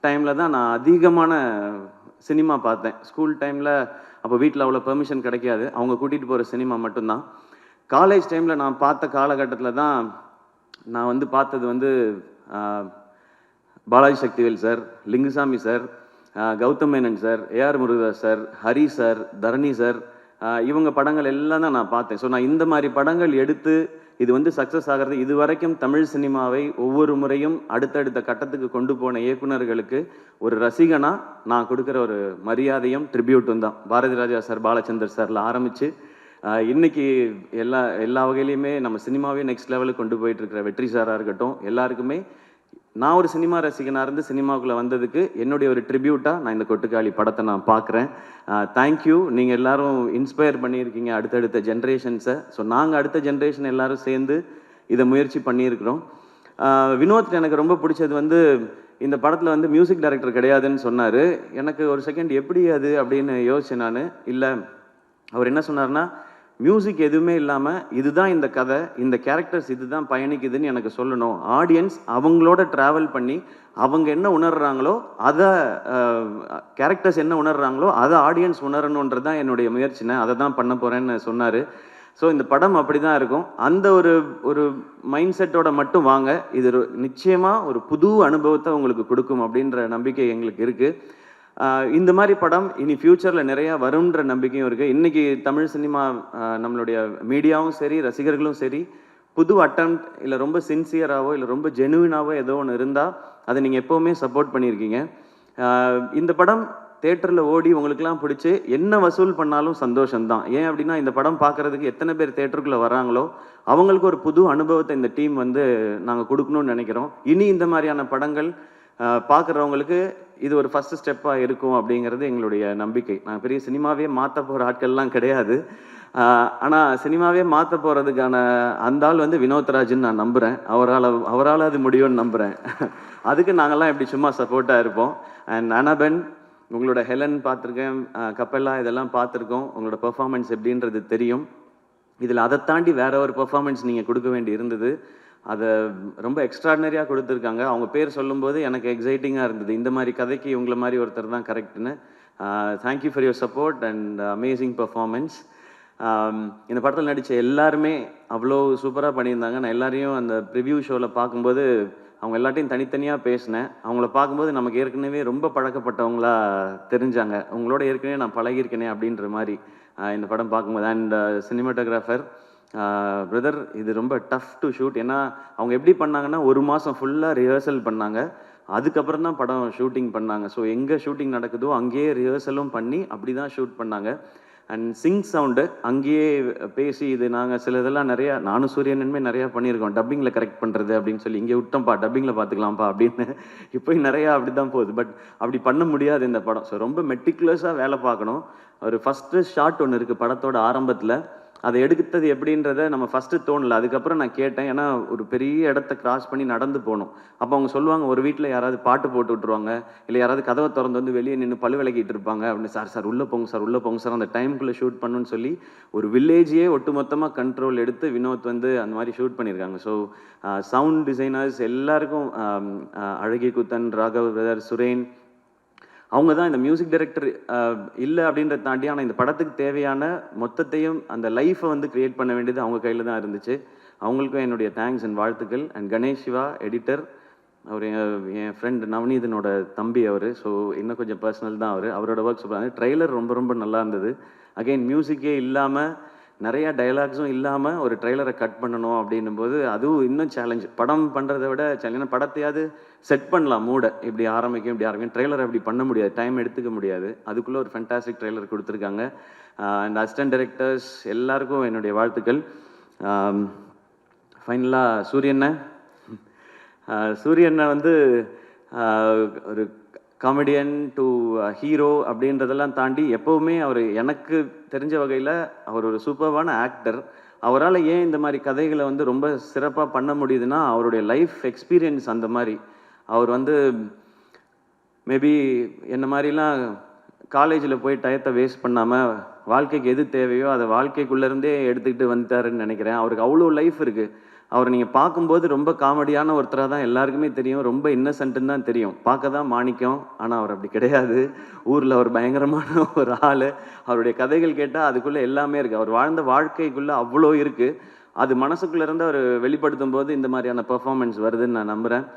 டைமில் தான் நான் அதிகமான சினிமா பார்த்தேன். ஸ்கூல் டைமில் அப்போ வீட்டில் அவ்வளோ பெர்மிஷன் கிடைக்காது, அவங்க கூட்டிகிட்டு போகிற சினிமா மட்டும்தான். காலேஜ் டைமில் நான் பார்த்த காலகட்டத்தில் தான் நான் வந்து பார்த்தது வந்து Balaji Sakthivel sir, Lingusamy sir, Gautham Menon sir, A R Murugadoss sir, Hari sir, Dharani sir, இவங்க படங்கள் எல்லாம் தான் நான் பார்த்தேன். ஸோ நான் இந்த மாதிரி படங்கள் எடுத்து இது வந்து சக்ஸஸ் ஆகிறது, இது வரைக்கும் தமிழ் சினிமாவை ஒவ்வொரு முறையும் அடுத்தடுத்த கட்டத்துக்கு கொண்டு போன இயக்குனர்களுக்கு ஒரு ரசிகனாக நான் கொடுக்குற ஒரு மரியாதையும் ட்ரிபியூட்டும் தான். பாரதி ராஜா சார், பாலச்சந்தர் சாரில் ஆரம்பித்து இன்னைக்கு எல்லா வகையிலையுமே நம்ம சினிமாவே நெக்ஸ்ட் லெவலுக்கு கொண்டு போயிட்டு இருக்கிற வெற்றி சாராக இருக்கட்டும், எல்லாருக்குமே நான் ஒரு சினிமா ரசிகனாக இருந்து சினிமாவுக்குள்ளே வந்ததுக்கு என்னுடைய ஒரு ட்ரிபியூட்டாக நான் இந்த கொட்டுக்காளி படத்தை நான் பார்க்குறேன். தேங்க்யூ. நீங்கள் எல்லாரும் இன்ஸ்பயர் பண்ணியிருக்கீங்க அடுத்தடுத்த ஜென்ரேஷன்ஸை. ஸோ நாங்கள் அடுத்த ஜென்ரேஷன் எல்லாரும் சேர்ந்து இதை முயற்சி பண்ணியிருக்கிறோம். வினோத் எனக்கு ரொம்ப பிடிச்சது வந்து இந்த படத்தில் வந்து மியூசிக் டைரக்டர் கிடையாதுன்னு சொன்னார். எனக்கு ஒரு செகண்ட் எப்படி அது அப்படின்னு யோசிச்சேன் நான். இல்லை, அவர் என்ன சொன்னார்னா, மியூசிக் எதுவுமே இல்லாமல் இதுதான் இந்த கதை, இந்த கேரக்டர்ஸ் இதுதான் பயணிக்குதுன்னு எனக்கு சொல்லணும். ஆடியன்ஸ் அவங்களோட ட்ராவல் பண்ணி அவங்க என்ன உணர்றாங்களோ அதை, கேரக்டர்ஸ் என்ன உணர்றாங்களோ அதை ஆடியன்ஸ் உணரணுன்றது தான் என்னுடைய முயற்சினை, அதை தான் பண்ண போகிறேன்னு சொன்னார். ஸோ இந்த படம் அப்படி தான் இருக்கும். அந்த ஒரு மைண்ட் செட்டோட மட்டும் வாங்க, இது நிச்சயமாக ஒரு புது அனுபவத்தை உங்களுக்கு கொடுக்கும் அப்படின்ற நம்பிக்கை எங்களுக்கு இருக்குது. இந்த மாதிரி படம் இனி ஃப்யூச்சரில் நிறையா வரும்ன்ற நம்பிக்கையும் இருக்குது. இன்றைக்கி தமிழ் சினிமா, நம்மளுடைய மீடியாவும் சரி, ரசிகர்களும் சரி, புது அட்டம்ப்ட் இல்லை ரொம்ப சின்சியராகவோ இல்லை ரொம்ப ஜெனுவினாவோ ஏதோ ஒன்று இருந்தால் அதை நீங்கள் எப்போவுமே சப்போர்ட் பண்ணியிருக்கீங்க. இந்த படம் தேட்டரில் ஓடி உங்களுக்கெல்லாம் பிடிச்சி என்ன வசூல் பண்ணாலும் சந்தோஷம்தான். ஏன் அப்படின்னா இந்த படம் பார்க்குறதுக்கு எத்தனை பேர் தேட்டருக்குள்ளே வராங்களோ அவங்களுக்கு ஒரு புது அனுபவத்தை இந்த டீம் வந்து நாங்கள் கொடுக்கணும்னு நினைக்கிறோம். இனி இந்த மாதிரியான படங்கள் பார்க்குறவங்களுக்கு இது ஒரு ஃபஸ்ட்டு ஸ்டெப்பாக இருக்கும் அப்படிங்கிறது எங்களுடைய நம்பிக்கை. நான் பெரிய சினிமாவே மாற்ற போகிற ஆட்கள்லாம் கிடையாது. ஆனால் சினிமாவே மாற்ற போகிறதுக்கான அந்த ஆள் வந்து வினோத்ராஜ்னு நான் நம்புகிறேன். அவரால் அது முடியும்னு நம்புகிறேன். அதுக்கு நாங்கள்லாம் எப்படி சும்மா சப்போர்ட்டாக இருப்போம். அண்ட் அனபென், உங்களோட ஹெலன் பார்த்துருக்கேன், கப்பல்லா இதெல்லாம் பார்த்துருக்கோம். உங்களோட பெர்ஃபார்மன்ஸ் எப்படின்றது தெரியும். இதில் அதை தாண்டி வேற ஒரு பெர்ஃபார்மன்ஸ் நீங்கள் கொடுக்க வேண்டி இருந்தது. அதை ரொம்ப எக்ஸ்ட்ராடினரியாக கொடுத்துருக்காங்க. அவங்க பேர் சொல்லும்போது எனக்கு எக்ஸைட்டிங்காக இருந்தது. இந்த மாதிரி கதைக்கு இவங்கள மாதிரி ஒருத்தர் தான் கரெக்டுன்னு. Thank you for your support and amazing performance. இந்த படத்தில் நடித்த எல்லாருமே அவ்வளோ சூப்பராக பண்ணியிருந்தாங்க. நான் எல்லாரையும் அந்த ப்ரிவ்யூ ஷோவில் பார்க்கும்போது அவங்க எல்லாத்தையும் தனித்தனியாக பேசினேன். அவங்கள பார்க்கும்போது நமக்கு ஏற்கனவே ரொம்ப பழக்கப்பட்டவங்களா தெரிஞ்சாங்க. உங்களோட ஏற்கனவே நான் பழகியிருக்கேனே அப்படின்ற மாதிரி இந்த படம் பார்க்கும்போது. அண்ட் சினிமாட்டோகிராஃபர் பிரதர் இது ரொம்ப டஃப் டு ஷூட். ஏன்னா அவங்க எப்படி பண்ணாங்கன்னா 1 மாதம் ஃபுல்லாக ரிஹர்சல் பண்ணாங்க, அதுக்கப்புறம் தான் படம் ஷூட்டிங் பண்ணாங்க. ஸோ எங்கே ஷூட்டிங் நடக்குதோ அங்கேயே ரிஹர்சலும் பண்ணி அப்படி தான் ஷூட் பண்ணாங்க. அண்ட் சிங் சவுண்டு அங்கேயே பேசி, இது நாங்கள் சில இதெல்லாம் நிறையா, நானும் சூரியனுமே நிறையா பண்ணியிருக்கோம், டப்பிங்கில் கரெக்ட் பண்ணுறது அப்படின்னு சொல்லி, இங்கே விட்டோம்ப்பா டப்பிங்கில் பார்த்துக்கலாம்ப்பா அப்படின்னு. இப்போ நிறையா அப்படி தான் போகுது. பட் அப்படி பண்ண முடியாது இந்த படம். ஸோ ரொம்ப மெட்டிகுலஸாக வேலை பார்க்கணும். ஒரு ஃபஸ்ட்டு ஷாட் ஒன்று இருக்குது படத்தோட ஆரம்பத்தில், அதை எடுத்தது எப்படின்றத நம்ம ஃபஸ்ட்டு தோணல. அதுக்கப்புறம் நான் கேட்டேன், ஏன்னா ஒரு பெரிய இடத்த கிராஸ் பண்ணி நடந்து போகணும். அப்போ அவங்க சொல்லுவாங்க, ஒரு வீட்டில் யாராவது பாட்டு போட்டு விட்ருவாங்க, இல்லை யாராவது கதவை திறந்து வந்து வெளியே நின்று பழு விளக்கிட்டு இருப்பாங்க அப்படின்னு. சார் உள்ளே போங்க சார், உள்ளே போங்க சார், அந்த டைமுக்குள்ளே ஷூட் பண்ணணும்னு சொல்லி ஒரு வில்லேஜையே ஒட்டுமொத்தமாக கண்ட்ரோல் எடுத்து வினோத் வந்து அந்த மாதிரி ஷூட் பண்ணியிருக்காங்க. ஸோ சவுண்ட் டிசைனர்ஸ் எல்லாருக்கும், அழகி குத்தன், ராகவ் பிரதர், சுரேன், அவங்க தான் இந்த மியூசிக் டைரக்டர் இல்லை அப்படின்றத தாண்டி, ஆனால் இந்த படத்துக்கு தேவையான மொத்தத்தையும் அந்த லைஃப்பை வந்து கிரியேட் பண்ண வேண்டியது அவங்க கையில் தான் இருந்துச்சு. அவங்களுக்கும் என்னுடைய தேங்க்ஸ் அண்ட் வாழ்த்துக்கள். அண்ட் கணேஷ் சிவா எடிட்டர், அவர் என் ஃப்ரெண்ட் நவநீதனோட தம்பி அவர். ஸோ இன்னும் கொஞ்சம் பர்சனல் தான் அவரோட ஒர்க் சொல்கிறாங்க. ட்ரெய்லர் ரொம்ப ரொம்ப நல்லா இருந்தது. அகைன் மியூசிக்கே இல்லாமல், நிறையா டைலாக்ஸும் இல்லாமல் ஒரு ட்ரெய்லரை கட் பண்ணணும் அப்படின்னும் போது அதுவும் இன்னும் சேலஞ்ச். படம் பண்ணுறதை விட சேலஞ்ச். படத்தையாவது செட் பண்ணலாம், மூடை இப்படி ஆரம்பிக்கும். ட்ரெய்லர் அப்படி பண்ண முடியாது, டைம் எடுத்துக்க முடியாது. அதுக்குள்ளே ஒரு ஃபென்டாஸ்டிக் ட்ரெய்லர் கொடுத்துருக்காங்க. அண்ட் அசிஸ்டன்ட் டைரக்டர்ஸ் எல்லாருக்கும் என்னுடைய வாழ்த்துக்கள். ஃபைனலாக சூரியனை வந்து ஒரு காமெடியன் டு ஹீரோ அப்படின்றதெல்லாம் தாண்டி எப்போவுமே அவர் எனக்கு தெரிஞ்ச வகையில் அவர் ஒரு சூப்பர்வான ஆக்டர். அவரால் ஏன் இந்த மாதிரி கதைகளை வந்து ரொம்ப சிறப்பாக பண்ண முடியுதுன்னா, அவருடைய லைஃப் எக்ஸ்பீரியன்ஸ் அந்த மாதிரி. அவர் வந்து மேபி என்ன மாதிரிலாம் காலேஜில் போய் டயத்தை வேஸ்ட் பண்ணாமல் வாழ்க்கைக்கு எது தேவையோ அதை வாழ்க்கைக்குள்ளேருந்தே எடுத்துக்கிட்டு வந்துட்டாருன்னு நினைக்கிறேன். அவருக்கு அவ்வளோ லைஃப் இருக்குது. அவரை நீங்கள் பார்க்கும்போது ரொம்ப காமெடியான ஒருத்தராக தான் எல்லாருக்குமே தெரியும், ரொம்ப இன்னசென்ட்டுன்னு தான் தெரியும். பார்க்க தான் மாணிக்கம், ஆனால் அவர் அப்படி கிடையாது. ஊரில் அவர் பயங்கரமான ஒரு ஆள். அவருடைய கதைகள் கேட்டால் அதுக்குள்ளே எல்லாமே இருக்குது. அவர் வாழ்ந்த வாழ்க்கைக்குள்ளே அவ்வளோ இருக்குது. அது மனசுக்குள்ளேருந்து அவர் வெளிப்படுத்தும் போது இந்த மாதிரியான பெர்ஃபார்மன்ஸ் வருதுன்னு நான் நம்புகிறேன்.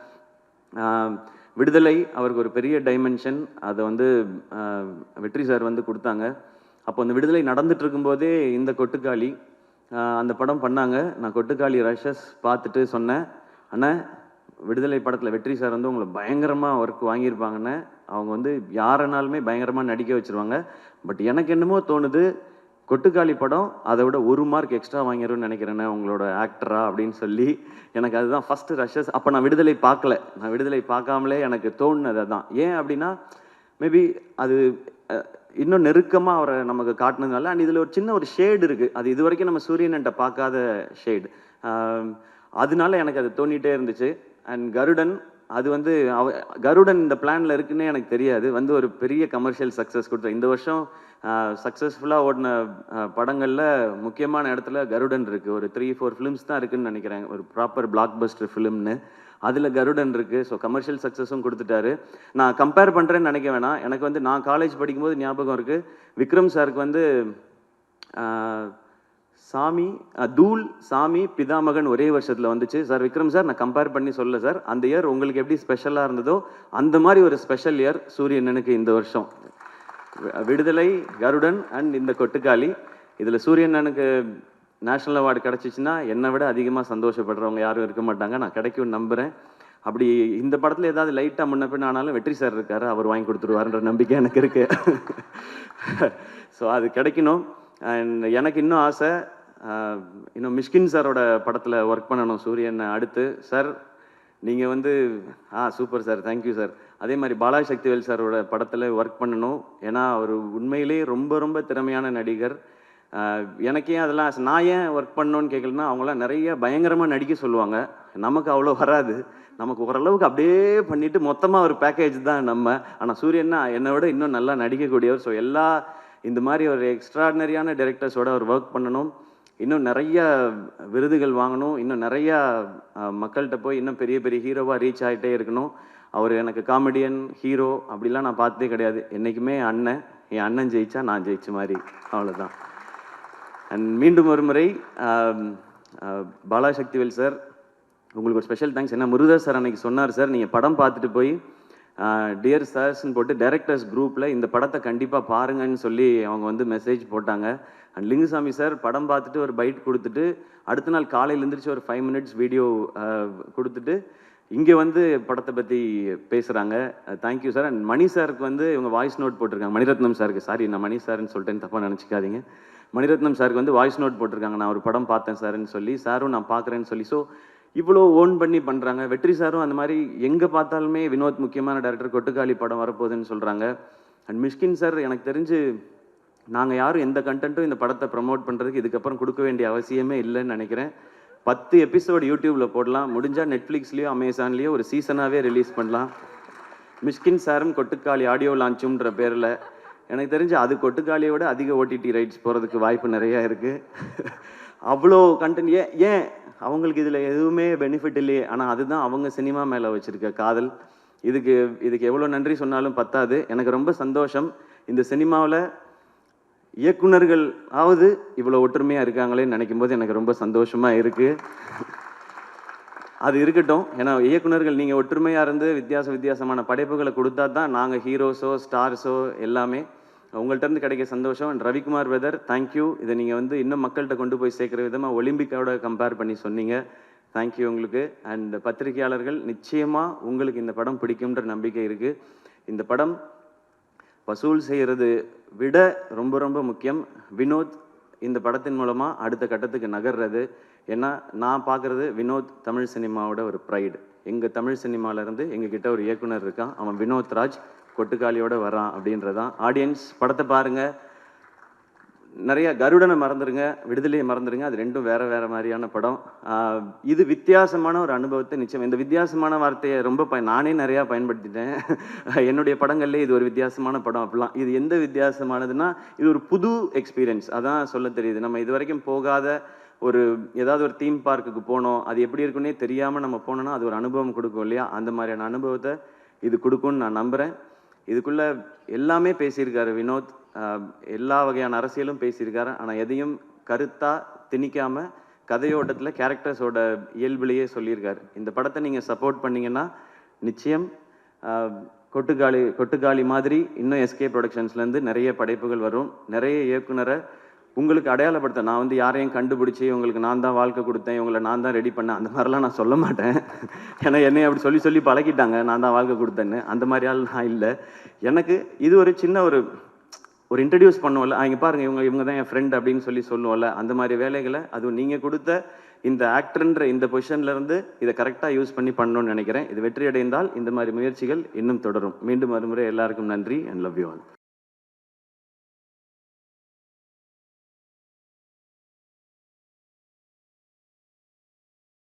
விடுதலை அவருக்கு ஒரு பெரிய டைமென்ஷன். அதை வந்து வெற்றி சார் வந்து கொடுத்தாங்க. அப்போ அந்த விடுதலை நடந்துட்டு இருக்கும்போதே இந்த கொட்டுக்காளி அந்த படம் பண்ணாங்க. நான் கொட்டுக்காளி ரஷஸ் பார்த்துட்டு சொன்னேன், அண்ணா விடுதலை படத்தில் வெற்றி சார் வந்து உங்களை பயங்கரமாக ஒர்க் வாங்கியிருப்பாங்கன்னு. அவங்க வந்து யாருனாலுமே பயங்கரமாக நடிக்க வச்சுருவாங்க. பட் எனக்கு என்னமோ தோணுது, கொட்டுக்காளி படம் அதை விட 1 மார்க் எக்ஸ்ட்ரா வாங்கிடும்னு நினைக்கிறேண்ணே உங்களோட ஆக்டரா அப்படின்னு சொல்லி. எனக்கு அதுதான் ஃபஸ்ட்டு ரஷஸ். அப்போ நான் விடுதலை பார்க்கல. நான் விடுதலை பார்க்காமலே எனக்கு தோணுனது தான். ஏன் அப்படின்னா, மேபி அது இன்னும் நெருக்கமாக அவரை நமக்கு காட்டினதுனால. அண்ட் இதில் ஒரு சின்ன ஒரு ஷேடு இருக்குது, அது இது வரைக்கும் நம்ம சூரியன்கிட்ட பார்க்காத ஷேடு. அதனால எனக்கு அது தோண்டிகிட்டே இருந்துச்சு. அண்ட் கருடன், அது வந்து கருடன் இந்த பிளானில் இருக்குன்னே எனக்கு தெரியாது. வந்து ஒரு பெரிய கமர்ஷியல் சக்ஸஸ் கொடுத்தேன். இந்த வருஷம் சக்ஸஸ்ஃபுல்லாக ஓடின படங்களில் முக்கியமான இடத்துல கருடன் இருக்குது. ஒரு 3-4 ஃபிலிம்ஸ் தான் இருக்குதுன்னு நினைக்கிறேன், ஒரு ப்ராப்பர் பிளாக் பஸ்டர் ஃபிலிம்னு. அதில் கருடன் இருக்குது. ஸோ கமர்ஷியல் சக்ஸஸும் கொடுத்துட்டாரு. நான் கம்பேர் பண்ணுறேன்னு நினைக்க வேணாம். எனக்கு வந்து நான் காலேஜ் படிக்கும்போது ஞாபகம் இருக்குது, விக்ரம் சாருக்கு வந்து தூள், சாமி, பிதாமகன் ஒரே வருஷத்தில் வந்துச்சு. சார் விக்ரம் சார், நான் கம்பேர் பண்ணி சொல்ல சார், அந்த இயர் உங்களுக்கு எப்படி ஸ்பெஷலாக இருந்ததோ அந்த மாதிரி ஒரு ஸ்பெஷல் இயர் சூரியனனுக்கு இந்த வருஷம். விடுதலை, கருடன் அண்ட் இந்த கொட்டுக்காளி. இதில் சூரியனனுக்கு நேஷ்னல் அவார்டு கிடச்சிச்சின்னா என்னை விட அதிகமாக சந்தோஷப்படுறவங்க யாரும் இருக்க மாட்டாங்க. நான் கிடைக்கும்னு நம்புகிறேன். அப்படி இந்த படத்தில் ஏதாவது லைட்டாக முன்ன பின் ஆனாலும் வெற்றி சார் இருக்கார், அவர் வாங்கி கொடுத்துருவாருன்ற நம்பிக்கை எனக்கு இருக்குது. ஸோ அது கிடைக்கணும். அண்ட் எனக்கு இன்னும் ஆசை, இன்னும் மிஷ்கின் சாரோட படத்தில் ஒர்க் பண்ணணும் சூரியன் அடுத்து. சார் நீங்கள் வந்து சூப்பர் சார், தேங்க்யூ சார். அதே மாதிரி பாலா சக்திவேல் சாரோட படத்தில் ஒர்க் பண்ணணும். ஏன்னா அவர் உண்மையிலேயே ரொம்ப ரொம்ப திறமையான நடிகர். எனக்கே அதெல்லாம் நான் ஏன் ஒர்க் பண்ணணும்னு கேட்கலன்னா, அவங்களாம் நிறைய பயங்கரமாக நடிக்க சொல்லுவாங்க, நமக்கு அவ்வளோ வராது. நமக்கு ஓரளவுக்கு அப்படியே பண்ணிவிட்டு மொத்தமாக ஒரு பேக்கேஜ் தான் நம்ம. ஆனால் சூரியன்னா என்னை விட இன்னும் நல்லா நடிக்கக்கூடியவர். ஸோ எல்லா இந்த மாதிரி ஒரு எக்ஸ்ட்ராடினரியான டைரக்டர்ஸோட அவர் ஒர்க் பண்ணணும். இன்னும் நிறைய விருதுகள் வாங்கணும். இன்னும் நிறையா மக்கள்கிட்ட போய் இன்னும் பெரிய பெரிய ஹீரோவாக ரீச் ஆகிட்டே இருக்கணும். அவர் எனக்கு காமெடியன், ஹீரோ அப்படிலாம் நான் பார்த்ததே கிடையாது. என்றைக்குமே அண்ணன், என் அண்ணன் ஜெயிச்சா நான் ஜெயிச்ச மாதிரி, அவ்வளோதான். அண்ட் மீண்டும் ஒரு முறை பாலா சக்திவேல் சார், உங்களுக்கு ஒரு ஸ்பெஷல் தேங்க்ஸ். ஏன்னா முருகதாஸ் சார் அன்னைக்கு சொன்னார், சார் நீங்கள் படம் பார்த்துட்டு போய் டியர் சார்ஸ்ன்னு போட்டு டைரக்டர்ஸ் குரூப்பில் இந்த படத்தை கண்டிப்பாக பாருங்கன்னு சொல்லி அவங்க வந்து மெசேஜ் போட்டாங்க. அண்ட் லிங்குசாமி சார் படம் பார்த்துட்டு ஒரு பைட் கொடுத்துட்டு அடுத்த நாள் காலையில் எழுந்திரிச்சு ஒரு 5 minutes வீடியோ கொடுத்துட்டு இங்கே வந்து படத்தை பற்றி பேசுகிறாங்க. Thank you sir. அண்ட் மணி சாருக்கு வந்து இவங்க வாய்ஸ் நோட் போட்டிருக்காங்க. மணிரத்னம் சாருக்கு, சாரி நான் மணி சார்ன்னு சொல்லிட்டேன்னு தப்பாக நினச்சிக்காதீங்க. மணிரத்னம் சாருக்கு வந்து வாய்ஸ் நோட் போட்டிருக்காங்க, நான் ஒரு படம் பார்த்தேன் சார்ன்னு சொல்லி, சாரும் நான் பார்க்குறேன்னு சொல்லி. ஸோ இவ்வளோ ஓன் பண்ணி பண்ணுறாங்க. வெற்றி சாரும் அந்த மாதிரி எங்கே பார்த்தாலுமே வினோத் முக்கியமான டேரக்டர், கொட்டுக்காளி படம் வரப்போகுதுன்னு சொல்கிறாங்க. அண்ட் மிஷ்கின் சார், எனக்கு தெரிஞ்சு நாங்கள் யாரும் எந்த கண்டென்ட்டும் இந்த படத்தை ப்ரமோட் பண்ணுறதுக்கு இதுக்கப்புறம் கொடுக்க வேண்டிய அவசியமே இல்லைன்னு நினைக்கிறேன். 10 எபிசோடு யூடியூப்பில் போடலாம், முடிஞ்சால் நெட்ஃப்ளிக்ஸ்லேயோ அமேசான்லேயோ ஒரு சீசனாகவே ரிலீஸ் பண்ணலாம். மிஷ்கின் சாரும் கொட்டுக்காளி ஆடியோ லான்ச்சுன்ற பேரில் எனக்கு தெரிஞ்சு அது கொட்டுக்காளியை விட அதிக ஓடிடி ரைட்ஸ் போகிறதுக்கு வாய்ப்பு நிறையா இருக்குது. அவ்வளோ கண்டென்ட் ஏன் அவங்களுக்கு இதில் எதுவுமே பெனிஃபிட் இல்லையே. ஆனால் அதுதான் அவங்க சினிமா மேலே வச்சுருக்க காதல். இதுக்கு எவ்வளோ நன்றி சொன்னாலும் பத்தாது. எனக்கு ரொம்ப சந்தோஷம், இந்த சினிமாவில் இயக்குனர்கள் ஆவது இவ்வளோ ஒற்றுமையாக இருக்காங்களேன்னு நினைக்கும் போது எனக்கு ரொம்ப சந்தோஷமாக இருக்குது. அது இருக்கட்டும், ஏன்னா இயக்குனர்கள் நீங்கள் ஒற்றுமையாக இருந்து வித்தியாசமான படைப்புகளை கொடுத்தா தான் நாங்கள் ஹீரோஸோ ஸ்டார்ஸோ எல்லாமே உங்கள்கிட்ட இருந்து கிடைக்க சந்தோஷம். And Ravikumar weather, thank you. இதை நீங்கள் வந்து இன்னும் மக்கள்கிட்ட கொண்டு போய் சேர்க்குற விதமாக ஒலிம்பிக்கோட கம்பேர் பண்ணி சொன்னீங்க, தேங்க்யூ உங்களுக்கு. அண்ட் பத்திரிகையாளர்கள், நிச்சயமாக உங்களுக்கு இந்த படம் பிடிக்கும்ன்ற நம்பிக்கை இருக்குது. இந்த படம் வசூல் செய்கிறது விட ரொம்ப ரொம்ப முக்கியம் வினோத் இந்த படத்தின் மூலமாக அடுத்த கட்டத்துக்கு நகர்றது. ஏன்னா நான் பார்க்குறது வினோத் தமிழ் சினிமாவோட ஒரு ப்ரைடு. எங்கள் தமிழ் சினிமாவிலேருந்து எங்ககிட்ட ஒரு இயக்குனர் இருக்கான், அவன் வினோத் ராஜ், கொட்டுக்காளியோட வரான் அப்படின்றதான். ஆடியன்ஸ் படத்தை பாருங்கள். நிறைய கருடனை மறந்துடுங்க, விடுதலையை மறந்துடுங்க, அது ரெண்டும் வேறு மாதிரியான படம். இது வித்தியாசமான ஒரு அனுபவத்தை நிச்சயம். இந்த வித்தியாசமான வார்த்தையை ரொம்ப நானே நிறையா பயன்படுத்திட்டேன் என்னுடைய படங்கள்லேயே. இது ஒரு வித்தியாசமான படம் அப்படிலாம். இது எந்த வித்தியாசமானதுன்னா இது ஒரு புது எக்ஸ்பீரியன்ஸ், அதான் சொல்ல தெரியுது. நம்ம இது வரைக்கும் போகாத ஏதாவது ஒரு தீம் பார்க்குக்கு போனோம், அது எப்படி இருக்குன்னே தெரியாமல் நம்ம போனோம்னா அது ஒரு அனுபவம் கொடுக்கும் இல்லையா, அந்த மாதிரியான அனுபவத்தை இது கொடுக்கும்னு நான் நம்புகிறேன். இதுக்குள்ளே எல்லாமே பேசியிருக்காரு வினோத், எல்லா வகையான அரசியலும் பேசியிருக்காரு. ஆனால் எதையும் கருத்தாக திணிக்காமல் கதையோட்டத்தில் கேரக்டர்ஸோட இயல்பிலேயே சொல்லியிருக்காரு. இந்த படத்தை நீங்கள் சப்போர்ட் பண்ணிங்கன்னா நிச்சயம் கொட்டுக்காளி மாதிரி இன்னும் எஸ்கே ப்ரொடக்ஷன்ஸ்லேருந்து நிறைய படைப்புகள் வரும். நிறைய இயக்குனரை உங்களுக்கு அடையாளப்படுத்த, நான் வந்து யாரையும் கண்டுபிடிச்சி உங்களுக்கு நான் தான் வாழ்க்கை கொடுத்தேன், இவங்களை நான் தான் ரெடி பண்ணேன், அந்த மாதிரிலாம் நான் சொல்ல மாட்டேன். ஏன்னா என்னை அப்படி சொல்லி பழகிட்டாங்க, நான் தான் வாழ்க்கை கொடுத்தேன்னு. அந்த மாதிரி ஆள் நான் இல்லை. எனக்கு இது ஒரு சின்ன ஒரு இன்ட்ரடியூஸ் பண்ணுவோம்ல, இங்கே பாருங்கள் இவங்க தான் என் ஃப்ரெண்ட் அப்படின்னு சொல்லுவோம்ல, அந்த மாதிரி வேலைகளை அதுவும் நீங்கள் கொடுத்த இந்த ஆக்டர்ன்ற இந்த பொசிஷன்லேருந்து இதை கரெக்டாக யூஸ் பண்ணி பண்ணணும்னு நினைக்கிறேன். இது வெற்றி அடைந்தால் இந்த மாதிரி முயற்சிகள் இன்னும் தொடரும். மீண்டும் மறுமுறை எல்லாருக்கும் நன்றி அண்ட் லவ் யூ ஆல்.